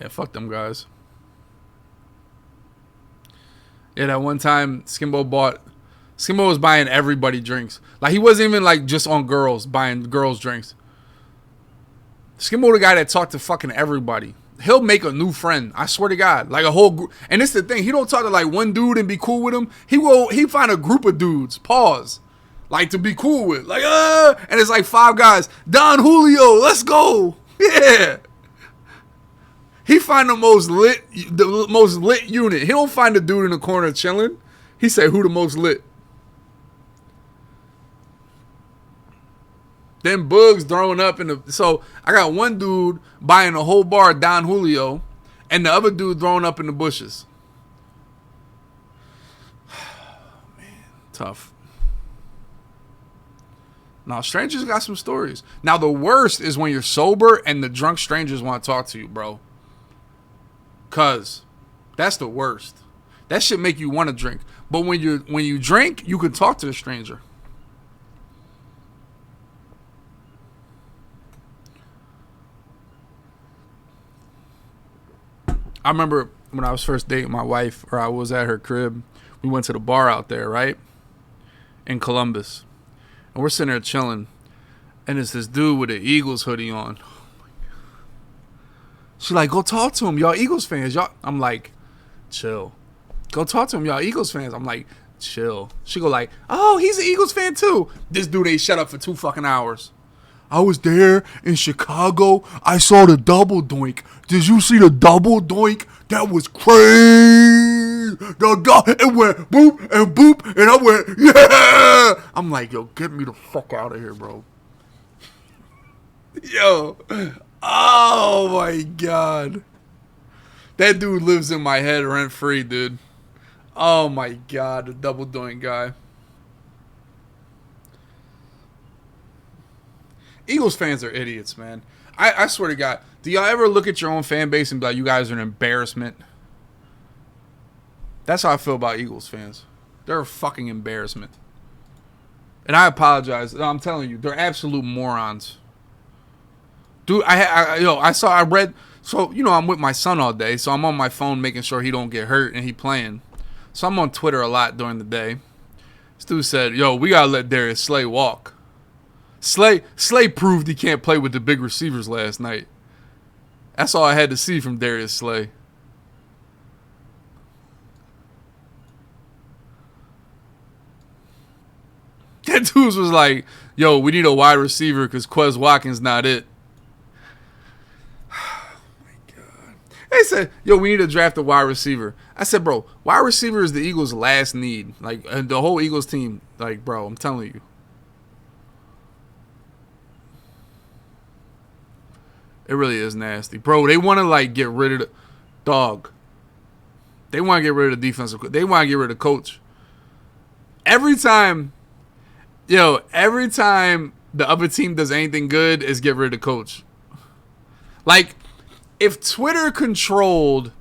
Yeah, fuck them guys. Yeah, that one time Skimbo was buying everybody drinks. Like, he wasn't even like just on girls, buying girls drinks. Skimbo the guy that talked to fucking everybody. He'll make a new friend. I swear to God. Like a whole group. And it's the thing. He don't talk to like one dude and be cool with him. He find a group of dudes. Pause. Like to be cool with. Like, and it's like 5 guys. Don Julio, let's go. Yeah. He find the most lit unit. He don't find the dude in the corner chilling. He say who the most lit. Then Bugs throwing up in the... So, I got one dude buying a whole bar of Don Julio, and the other dude throwing up in the bushes. Man, tough. Now, strangers got some stories. Now, the worst is when you're sober and the drunk strangers want to talk to you, bro. Cause that's the worst. That shit make you want to drink. But when you drink, you can talk to the stranger. I remember when I was first dating my wife, or I was at her crib, we went to the bar out there, right? In Columbus. And we're sitting there chilling. And it's this dude with an Eagles hoodie on. She like, go talk to him. Y'all Eagles fans. Y'all. I'm like, chill. Go talk to him. Y'all Eagles fans. I'm like, chill. She go like, oh, he's an Eagles fan too. This dude ain't shut up for 2 fucking hours. I was there in Chicago. I saw the double doink. Did you see the double doink? That was crazy. It went boop and boop. And I went, yeah. I'm like, yo, get me the fuck out of here, bro. Yo. Oh my God. That dude lives in my head rent free, dude. Oh my God, the double doink guy. Eagles fans are idiots, man. I swear to God. Do y'all ever look at your own fan base and be like, you guys are an embarrassment? That's how I feel about Eagles fans. They're a fucking embarrassment. And I apologize. I'm telling you, they're absolute morons. Dude, I read, so, you know, I'm with my son all day, so I'm on my phone making sure he don't get hurt and he playing. So I'm on Twitter a lot during the day. This dude said, yo, we got to let Darius Slay walk. Slay proved he can't play with the big receivers last night. That's all I had to see from Darius Slay. That dude was like, yo, we need a wide receiver because Quez Watkins not it. They said, yo, we need to draft a wide receiver. I said, bro, wide receiver is the Eagles' last need. Like, the whole Eagles team. Like, bro, I'm telling you. It really is nasty. Bro, they want to, like, get rid of the dog. They want to get rid of the defensive. They want to get rid of the coach. Every time the other team does anything good, is get rid of the coach. Like, if Twitter controlled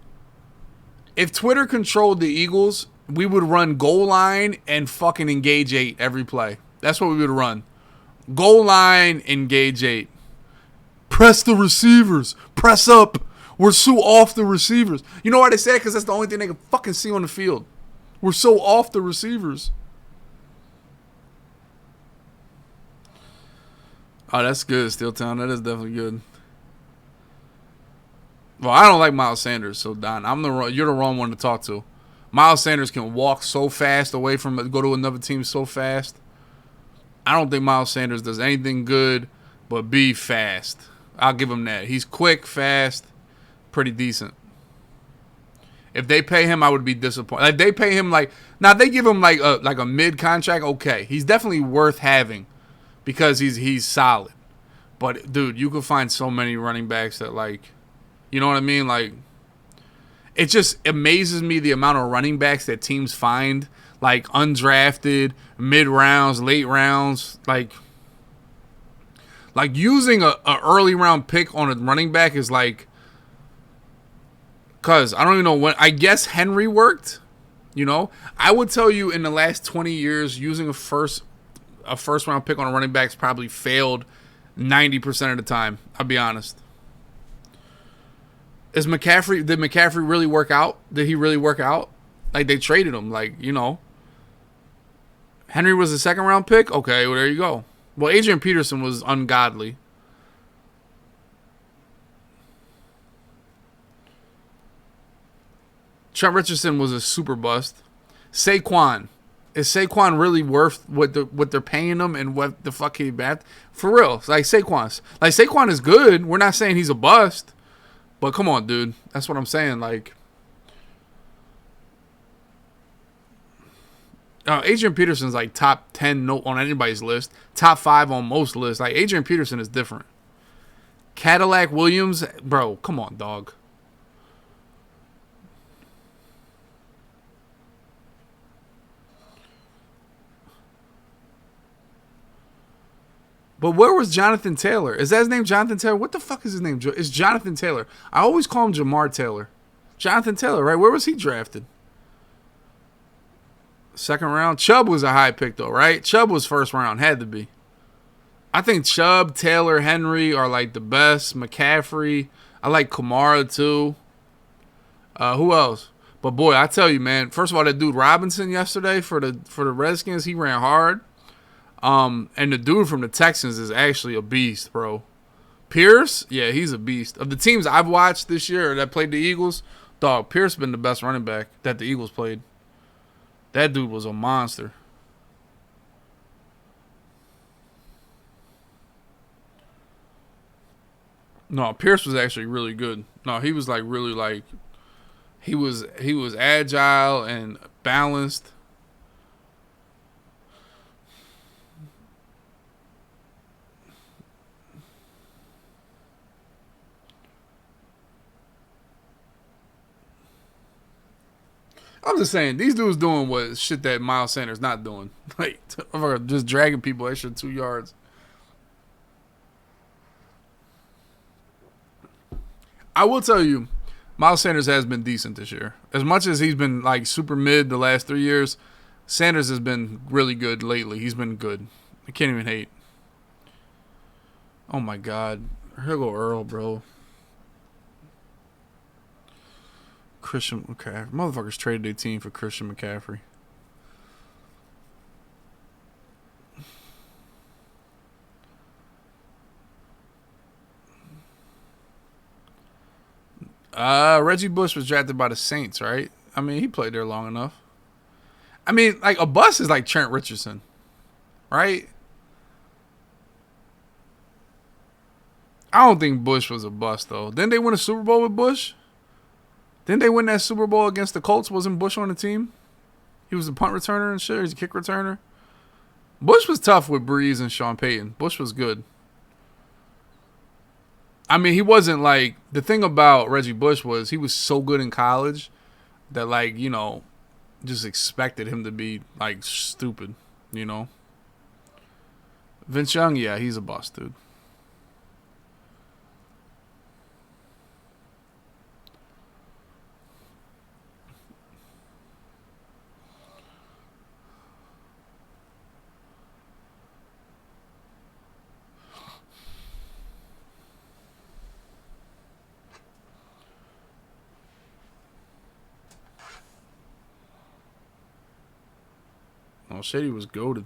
the Eagles, we would run goal line and fucking engage 8 every play. That's what we would run. Goal line, engage 8. Press the receivers. Press up. We're so off the receivers. You know why they say it? Because that's the only thing they can fucking see on the field. We're so off the receivers. Oh, that's good, Steeltown. That is definitely good. Well, I don't like Miles Sanders, so Don, you're the wrong one to talk to. Miles Sanders can walk so fast away from it, go to another team so fast. I don't think Miles Sanders does anything good but be fast. I'll give him that. He's quick, fast, pretty decent. If they pay him, I would be disappointed. Like they pay him like now they give him like a mid contract. Okay, he's definitely worth having because he's solid. But dude, you could find so many running backs that like, you know what I mean? Like, it just amazes me the amount of running backs that teams find like undrafted, mid rounds, late rounds, like using a early round pick on a running back is like. Because I don't even know when. I guess Henry worked. You know, I would tell you in the last 20 years, using a first round pick on a running back's probably failed 90% of the time. I'll be honest. Did McCaffrey really work out? Did he really work out? Like they traded him. Like, you know, Henry was a second round pick. Okay, well there you go. Well, Adrian Peterson was ungodly. Trent Richardson was a super bust. Saquon. Is Saquon really worth what they're paying him and what the fuck he bad? For real. Like Saquon is good. We're not saying he's a bust. But come on, dude. That's what I'm saying. Like Adrian Peterson's like top 10 on anybody's list. Top 5 on most lists. Like Adrian Peterson is different. Cadillac Williams, bro, come on, dog. But where was Jonathan Taylor? Is that his name, Jonathan Taylor? What the fuck is his name? It's Jonathan Taylor. I always call him Jamar Taylor. Jonathan Taylor, right? Where was he drafted? Second round? Chubb was a high pick, though, right? Chubb was first round. Had to be. I think Chubb, Taylor, Henry are like the best. McCaffrey. I like Kamara, too. Who else? But, boy, I tell you, man. First of all, that dude Robinson yesterday for the Redskins, he ran hard. And the dude from the Texans is actually a beast, bro. Pierce, yeah, he's a beast. Of the teams I've watched this year that played the Eagles, dog, Pierce been the best running back that the Eagles played. That dude was a monster. No, Pierce was actually really good. No, he was like really like he was agile and balanced. I'm just saying, these dudes doing what shit that Miles Sanders not doing. Like, just dragging people extra 2 yards. I will tell you, Miles Sanders has been decent this year. As much as he's been, like, super mid the last 3 years, Sanders has been really good lately. He's been good. I can't even hate. Oh, my God. Here go Earl, bro. Christian McCaffrey. Motherfuckers traded their team for Christian McCaffrey. Reggie Bush was drafted by the Saints, right? I mean, he played there long enough. I mean, like, a bust is like Trent Richardson, right? I don't think Bush was a bust, though. Didn't they win a Super Bowl with Bush? Didn't they win that Super Bowl against the Colts? Wasn't Bush on the team? He was a punt returner and shit. He's a kick returner. Bush was tough with Breeze and Sean Payton. Bush was good. I mean, he wasn't like... The thing about Reggie Bush was he was so good in college that, like, you know, just expected him to be, like, stupid, you know? Vince Young, yeah, he's a bust, dude. Oh, Shady was goated.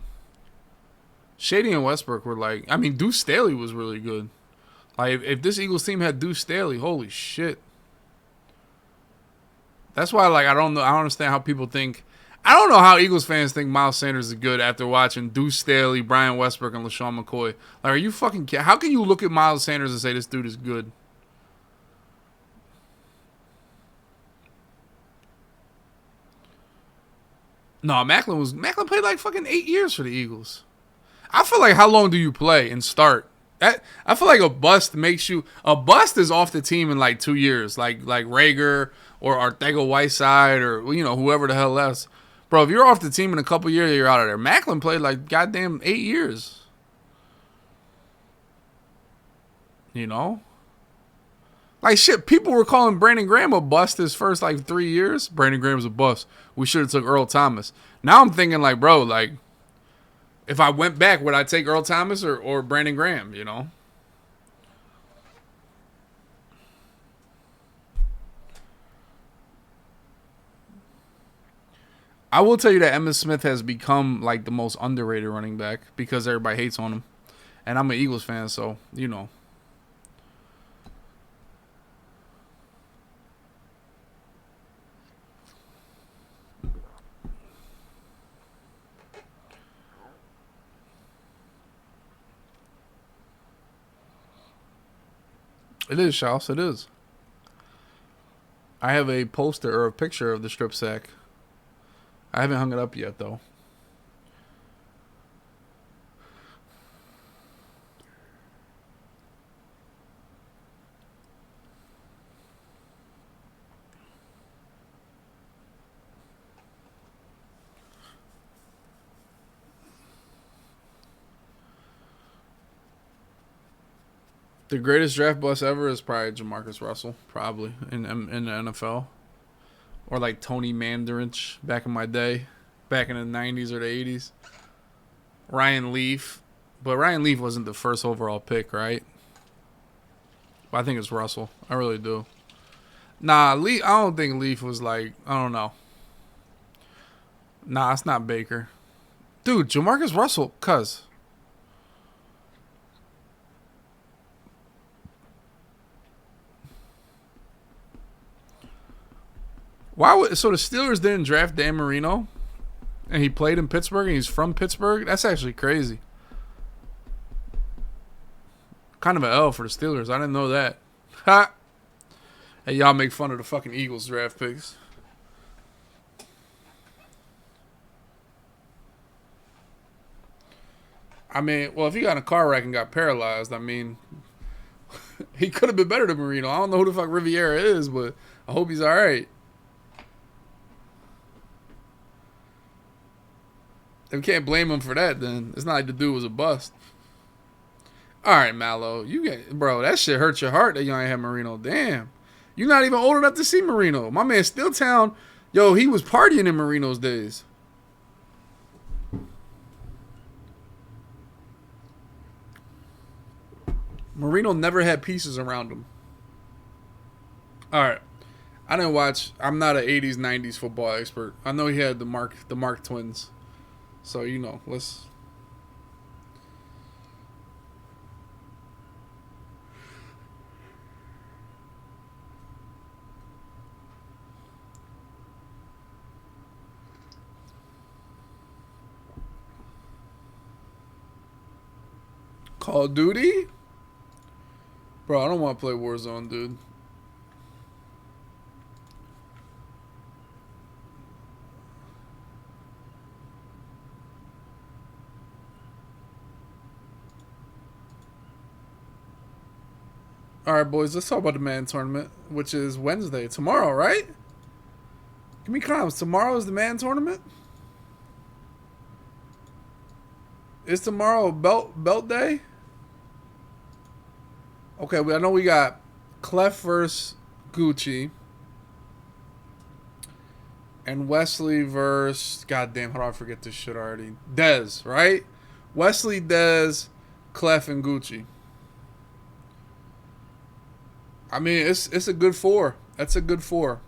Shady and Westbrook were like... I mean, Deuce Staley was really good. Like, if this Eagles team had Deuce Staley, holy shit. That's why, like, I don't know. I don't understand how people think. I don't know how Eagles fans think Miles Sanders is good after watching Deuce Staley, Brian Westbrook, and LaShawn McCoy. Like, are you fucking? How can you look at Miles Sanders and say this dude is good? No, Macklin played like fucking 8 years for the Eagles. I feel like how long do you play and start? I feel like a bust is off the team in like 2 years, like Rager or Artego Whiteside or whoever the hell else. Bro, if you're off the team in a couple years, you're out of there. Macklin played like goddamn 8 years. You know? Like shit, people were calling Brandon Graham a bust his first like 3 years. Brandon Graham's a bust. We should have took Earl Thomas. Now I'm thinking like, bro, like if I went back, would I take Earl Thomas or Brandon Graham, I will tell you that Emmitt Smith has become like the most underrated running back because everybody hates on him. And I'm an Eagles fan, so, It is, Shouse. It is. I have a poster or a picture of the strip sack. I haven't hung it up yet, though. The greatest draft bust ever is probably Jamarcus Russell, probably in the NFL, or like Tony Mandarich back in my day, back in the '90s or the '80s. Ryan Leaf, but Ryan Leaf wasn't the first overall pick, right? But I think it's Russell. I really do. Nah, Leaf. I don't think Leaf was like. I don't know. Nah, it's not Baker, dude. Jamarcus Russell, cuz. So the Steelers didn't draft Dan Marino, and he played in Pittsburgh, and he's from Pittsburgh? That's actually crazy. Kind of an L for the Steelers. I didn't know that. Ha! Hey, y'all make fun of the fucking Eagles draft picks. I mean, well, if he got in a car wreck and got paralyzed, I mean, he could have been better than Marino. I don't know who the fuck Riviera is, but I hope he's all right. If we can't blame him for that, then it's not like the dude was a bust. All right, Mallow, bro, that shit hurt your heart that you ain't have Marino. Damn, you're not even old enough to see Marino. My man, Stilltown, yo, he was partying in Marino's days. Marino never had pieces around him. All right, I didn't watch. I'm not an '80s '90s football expert. I know he had the Mark twins. So, let's... Call of Duty? Bro, I don't want to play Warzone, dude. All right, boys, let's talk about the Man Tournament, which is Wednesday. Tomorrow, right? Give me comms. Tomorrow is the Man Tournament? Is tomorrow belt day? Okay, I know we got Clef versus Gucci. And Wesley versus... Goddamn, how do I forget this shit already? Dez, right? Wesley, Dez, Clef, and Gucci. I mean, it's a good four. That's a good four.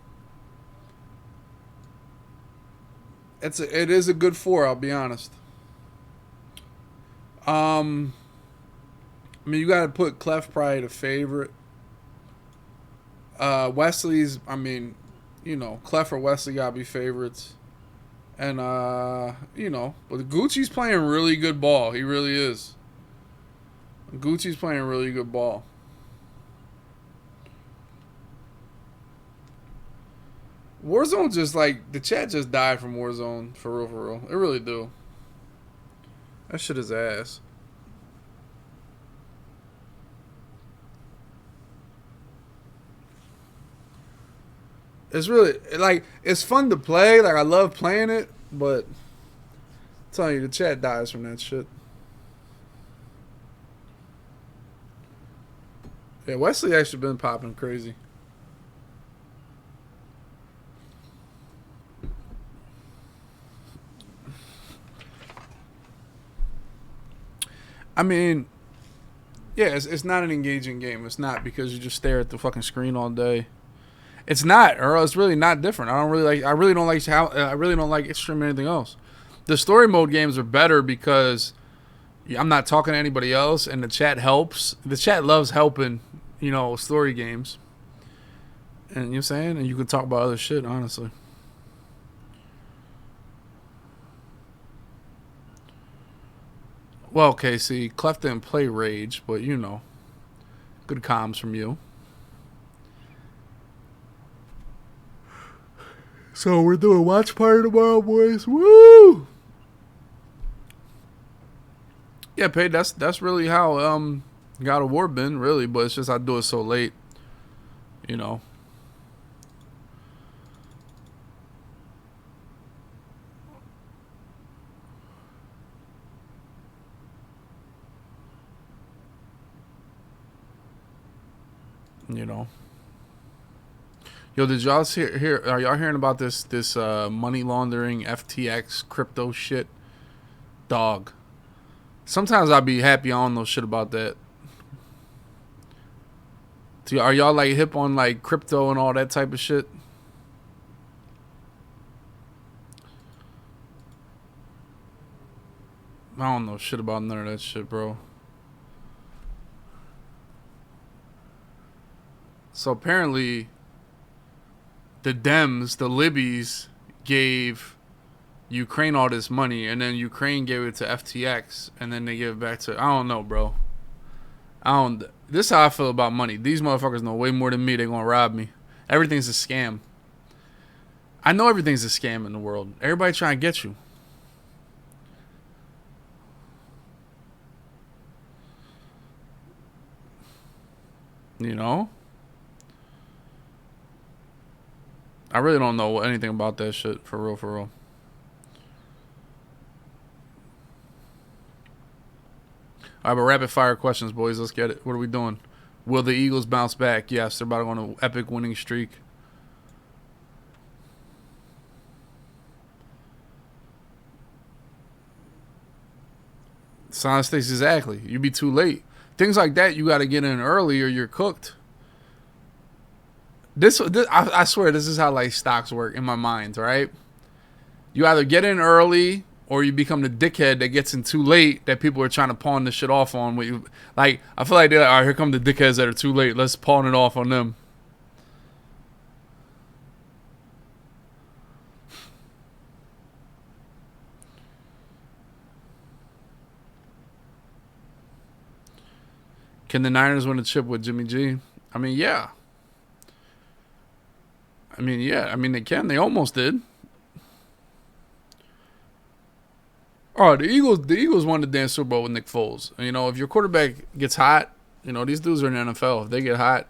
It is a good four. I'll be honest. I mean, you got to put Clef probably the favorite. Wesley's. I mean, you know, Clef or Wesley gotta be favorites. And you know, but Gucci's playing really good ball. He really is. Gucci's playing really good ball. Warzone just like the chat just died from Warzone for real, for real. It really do. That shit is ass. It's really like it's fun to play. Like I love playing it, but I'm telling you, the chat dies from that shit. Yeah, Wesley actually been popping crazy. I mean, yeah, it's not an engaging game. It's not because you just stare at the fucking screen all day. It's not, Earl. It's really not different. I don't really like. I really don't like how. I really don't like streaming anything else. The story mode games are better because I'm not talking to anybody else, and the chat helps. The chat loves helping, you know, story games. And you know what I'm saying? And you can talk about other shit, honestly. Well, Casey, Clef didn't play Rage, but you know, good comms from you. So we're doing watch party tomorrow, boys. Woo! Yeah, Paige, that's really how God of War been, really, but it's just I do it so late. You know. You know. Yo, did y'all hear? Are y'all hearing about this money laundering FTX crypto shit? Dog. Sometimes I'd be happy I don't know shit about that. Are y'all like hip on like crypto and all that type of shit? I don't know shit about none of that shit, bro. So apparently the Dems, the Libbies, gave Ukraine all this money, and then Ukraine gave it to FTX, and then they give it back to. I don't know, bro. This is how I feel about money. These motherfuckers know way more than me. They're gonna rob me. Everything's a scam. I know everything's a scam in the world. Everybody trying to get you. You know? I really don't know anything about that shit, for real, for real. All right, but rapid fire questions, boys. Let's get it. What are we doing? Will the Eagles bounce back? Yes, they're about to go on an epic winning streak. Silent stakes, exactly. You'd be too late. Things like that, you got to get in early or you're cooked. This I swear, this is how like stocks work in my mind, right? You either get in early or you become the dickhead that gets in too late that people are trying to pawn this shit off on. Like, I feel like they're like, all right, here come the dickheads that are too late. Let's pawn it off on them. Can the Niners win a chip with Jimmy G? I mean, yeah. I mean, they can. They almost did. Oh, the Eagles won the damn Super Bowl with Nick Foles. You know, if your quarterback gets hot, you know, these dudes are in the NFL. If they get hot,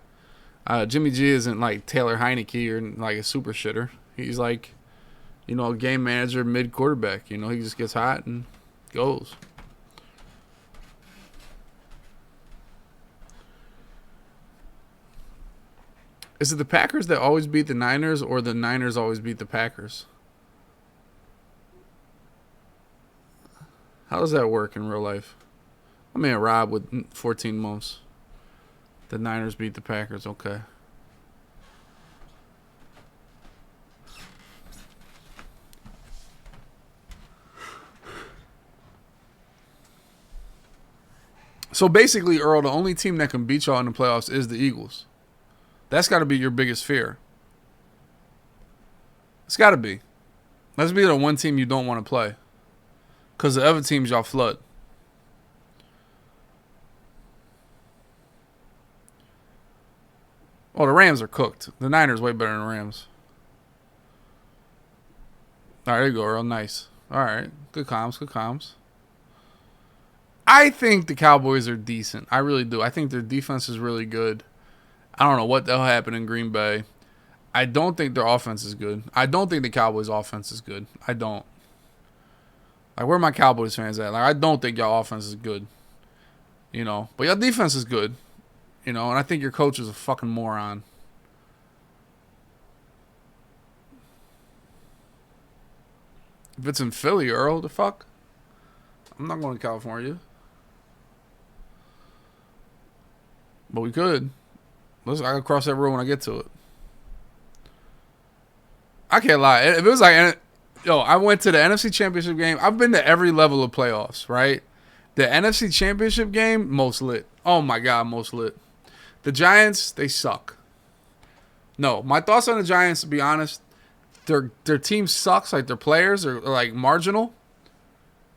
Jimmy G isn't like Taylor Heineke or like a super shitter. He's like, you know, a game manager, mid quarterback. You know, he just gets hot and goes. Is it the Packers that always beat the Niners, or the Niners always beat the Packers? How does that work in real life? I mean, Rob with 14 months. The Niners beat the Packers. Okay. So basically, Earl, the only team that can beat y'all in the playoffs is the Eagles. That's got to be your biggest fear. It's got to be. Let's be the one team you don't want to play. Because the other teams y'all flood. Oh, the Rams are cooked. The Niners way better than the Rams. All right, there you go, Earl. Nice. All right. Good comms. Good comms. I think the Cowboys are decent. I really do. I think their defense is really good. I don't know what the hell happened in Green Bay. I don't think their offense is good. I don't think the Cowboys' offense is good. I don't. Like, where are my Cowboys fans at? Like, I don't think y'all offense is good. You know. But y'all defense is good. You know, and I think your coach is a fucking moron. If it's in Philly, Earl, the fuck? I'm not going to California. But we could. I can cross that road when I get to it. I can't lie. If it was like, yo, I went to the NFC Championship game. I've been to every level of playoffs, right? The NFC Championship game, most lit. Oh my God, most lit. The Giants, they suck. No, my thoughts on the Giants, to be honest, their team sucks. Like, their players are like marginal,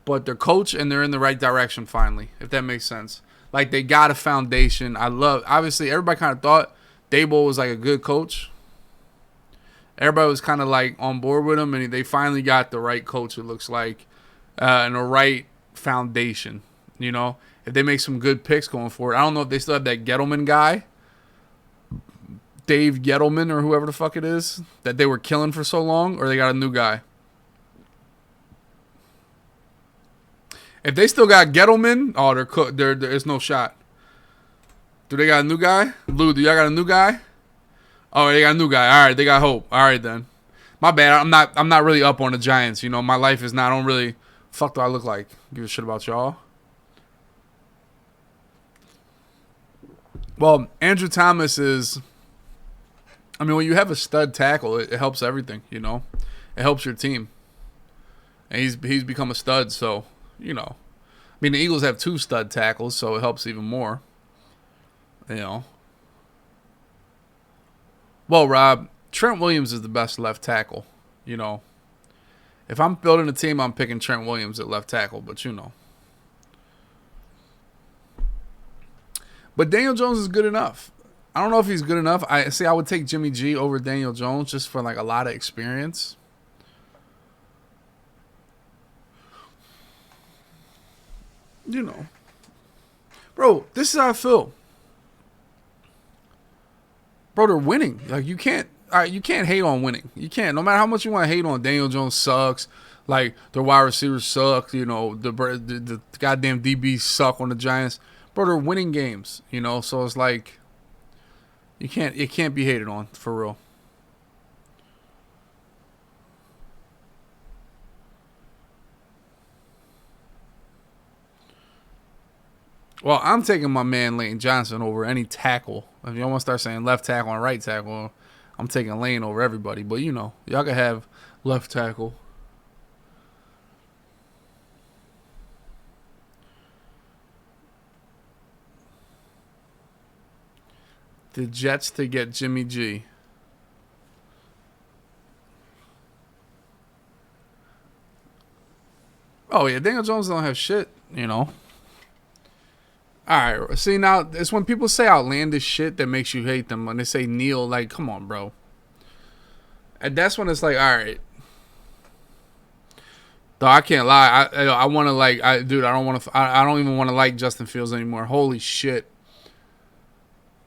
but their coach and they're in the right direction finally, if that makes sense. Like, they got a foundation. Obviously, everybody kind of thought Daboll was like a good coach. Everybody was kind of like on board with him, and they finally got the right coach, it looks like, and the right foundation. You know, if they make some good picks going forward. I don't know if they still have that Gettleman guy, Dave Gettleman or whoever the fuck it is, that they were killing for so long, or they got a new guy. If they still got Gettleman, oh, they're cooked. There's no shot. Do they got a new guy? Lou, do y'all got a new guy? Oh, they got a new guy. All right, they got hope. All right, then. My bad. I'm not really up on the Giants. You know, my life is not. I don't really. Fuck do I look like? Give a shit about y'all. Well, Andrew Thomas is. I mean, when you have a stud tackle, it helps everything. You know, it helps your team. And he's become a stud, so you know. I mean, the Eagles have 2 stud tackles, so it helps even more. You know. Well, Rob, Trent Williams is the best left tackle. You know. If I'm building a team, I'm picking Trent Williams at left tackle, but you know. But Daniel Jones is good enough. I don't know if he's good enough. I would take Jimmy G over Daniel Jones just for like a lot of experience. You know. Bro, this is how I feel. Bro, they're winning. Like, you can't hate on winning. You can't. No matter how much you want to hate on Daniel Jones sucks. Like, their wide receivers suck. You know, the goddamn DBs suck on the Giants. Bro, they're winning games. You know, so it's like it can't be hated on for real. Well, I'm taking my man Lane Johnson over any tackle. If y'all want to start saying left tackle and right tackle, I'm taking Lane over everybody. But, you know, y'all can have left tackle. The Jets to get Jimmy G. Oh, yeah, Daniel Jones don't have shit, you know. All right, see, now, it's when people say outlandish shit that makes you hate them. When they say Neil, like, come on, bro. And that's when it's like, all right. Though I can't lie, I want to like, dude, I don't even want to like Justin Fields anymore. Holy shit.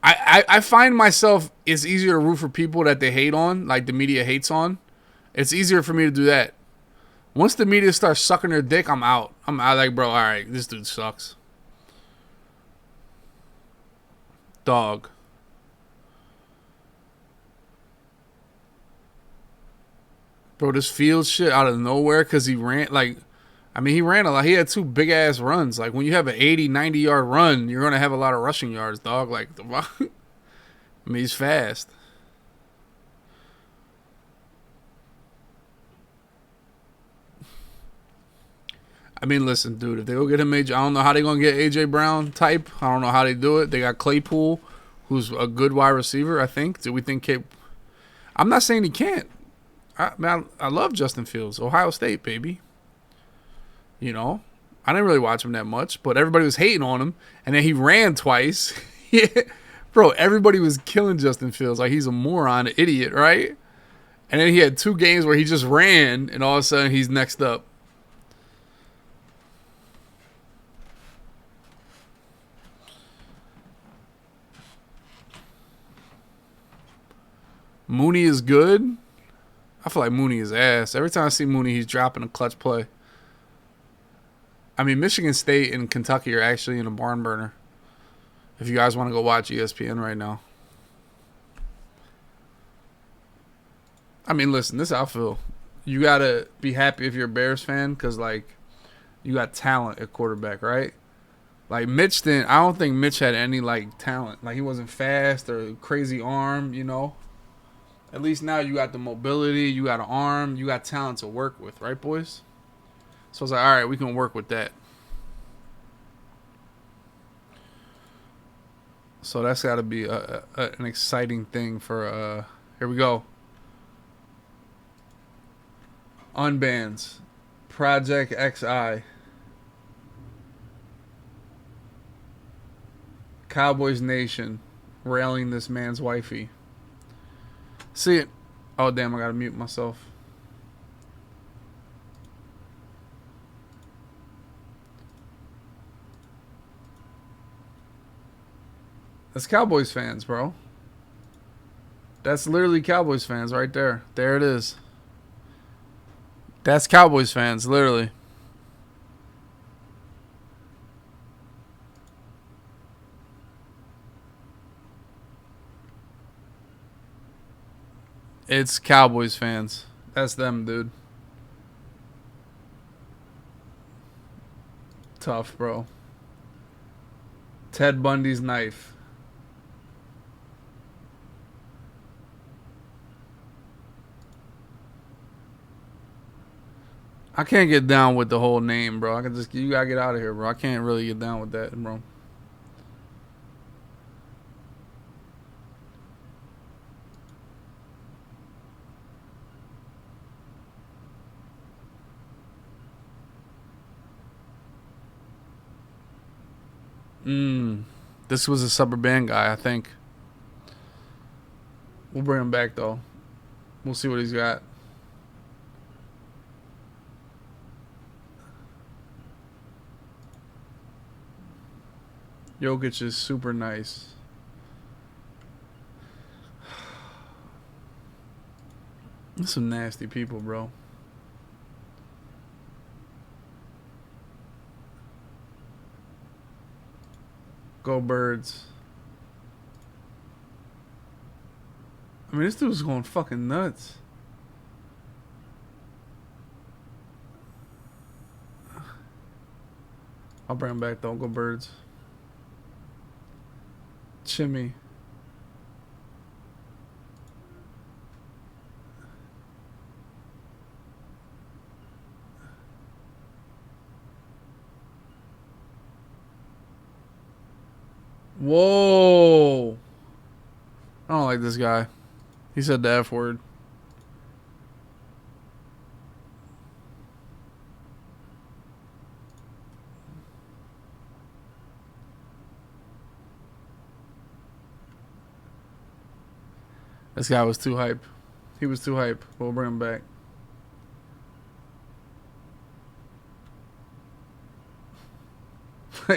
I find myself, it's easier to root for people that they hate on, like the media hates on. It's easier for me to do that. Once the media starts sucking their dick, I'm out. I'm out, like, bro, all right, this dude sucks. Dog. Bro, this Fields shit out of nowhere because he ran, like, I mean, he ran a lot. He had 2 big-ass runs. Like, when you have an 80, 90-yard run, you're going to have a lot of rushing yards, dog. Like, I mean, he's fast. I mean, listen, dude, if they go get him, I don't know how they're going to get A.J. Brown type. I don't know how they do it. They got Claypool, who's a good wide receiver, I think. Do we think I'm not saying he can't. I love Justin Fields. Ohio State, baby. You know, I didn't really watch him that much, but everybody was hating on him, and then he ran twice. Yeah. Bro, everybody was killing Justin Fields like he's a moron, an idiot, right? And then he had 2 games where he just ran, and all of a sudden he's next up. Mooney is good. I feel like Mooney is ass. Every time I see Mooney, he's dropping a clutch play. I mean, Michigan State and Kentucky are actually in a barn burner. If you guys want to go watch ESPN right now. I mean, listen, this is how I feel. You got to be happy if you're a Bears fan because, like, you got talent at quarterback, right? Like, I don't think Mitch had any, like, talent. Like, he wasn't fast or crazy arm, you know? At least now you got the mobility, you got an arm, you got talent to work with, right, boys? So I was like, all right, we can work with that. So that's got to be an exciting thing for, here we go. Unbans. Project XI. Cowboys Nation. Railing this man's wifey. See it. Oh, damn, I got to mute myself. That's Cowboys fans, bro. That's literally Cowboys fans right there. There it is. That's Cowboys fans, literally. It's Cowboys fans. That's them, dude. Tough, bro. Ted Bundy's knife. I can't get down with the whole name, bro. You gotta get out of here, bro. I can't really get down with that, bro. This was a Suburban Band guy, I think. We'll bring him back though. We'll see what he's got. Jokic is super nice. There's some nasty people, bro. Go Birds. I mean, this dude's going fucking nuts. I'll bring him back though. Go Birds. Chimmy. Whoa. I don't like this guy. He said the F word. This guy was too hype. He was too hype. We'll bring him back.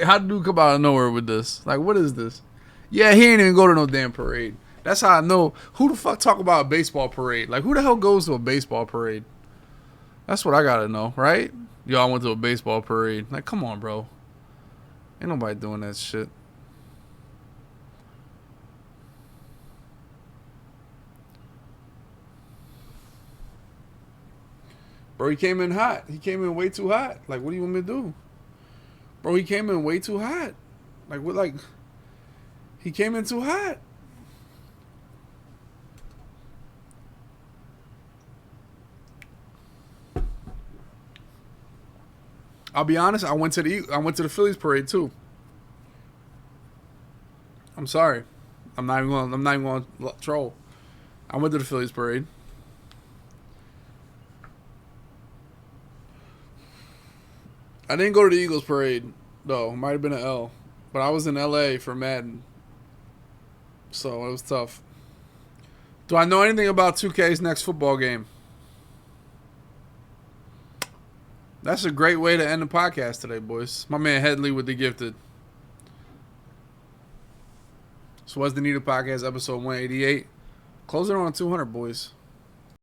How did dude come out of nowhere with this? Like, what is this? Yeah, he ain't even go to no damn parade. That's how I know. Who the fuck talk about a baseball parade? Like, who the hell goes to a baseball parade? That's what I gotta know, right? Yo, I went to a baseball parade. Like, come on, bro. Ain't nobody doing that shit. Bro, he came in hot. He came in way too hot. Like, what do you want me to do? Bro, he came in way too hot. Like, what, like, he came in too hot. I'll be honest, I went to the Phillies parade too. I'm sorry. I'm not even going to troll. I went to the Phillies parade. I didn't go to the Eagles parade, though. Might have been an L. But I was in LA for Madden. So it was tough. Do I know anything about 2K's next football game? That's a great way to end the podcast today, boys. My man Headley with the gifted. So what's the Needed Podcast, episode 188? Closing on 200, boys.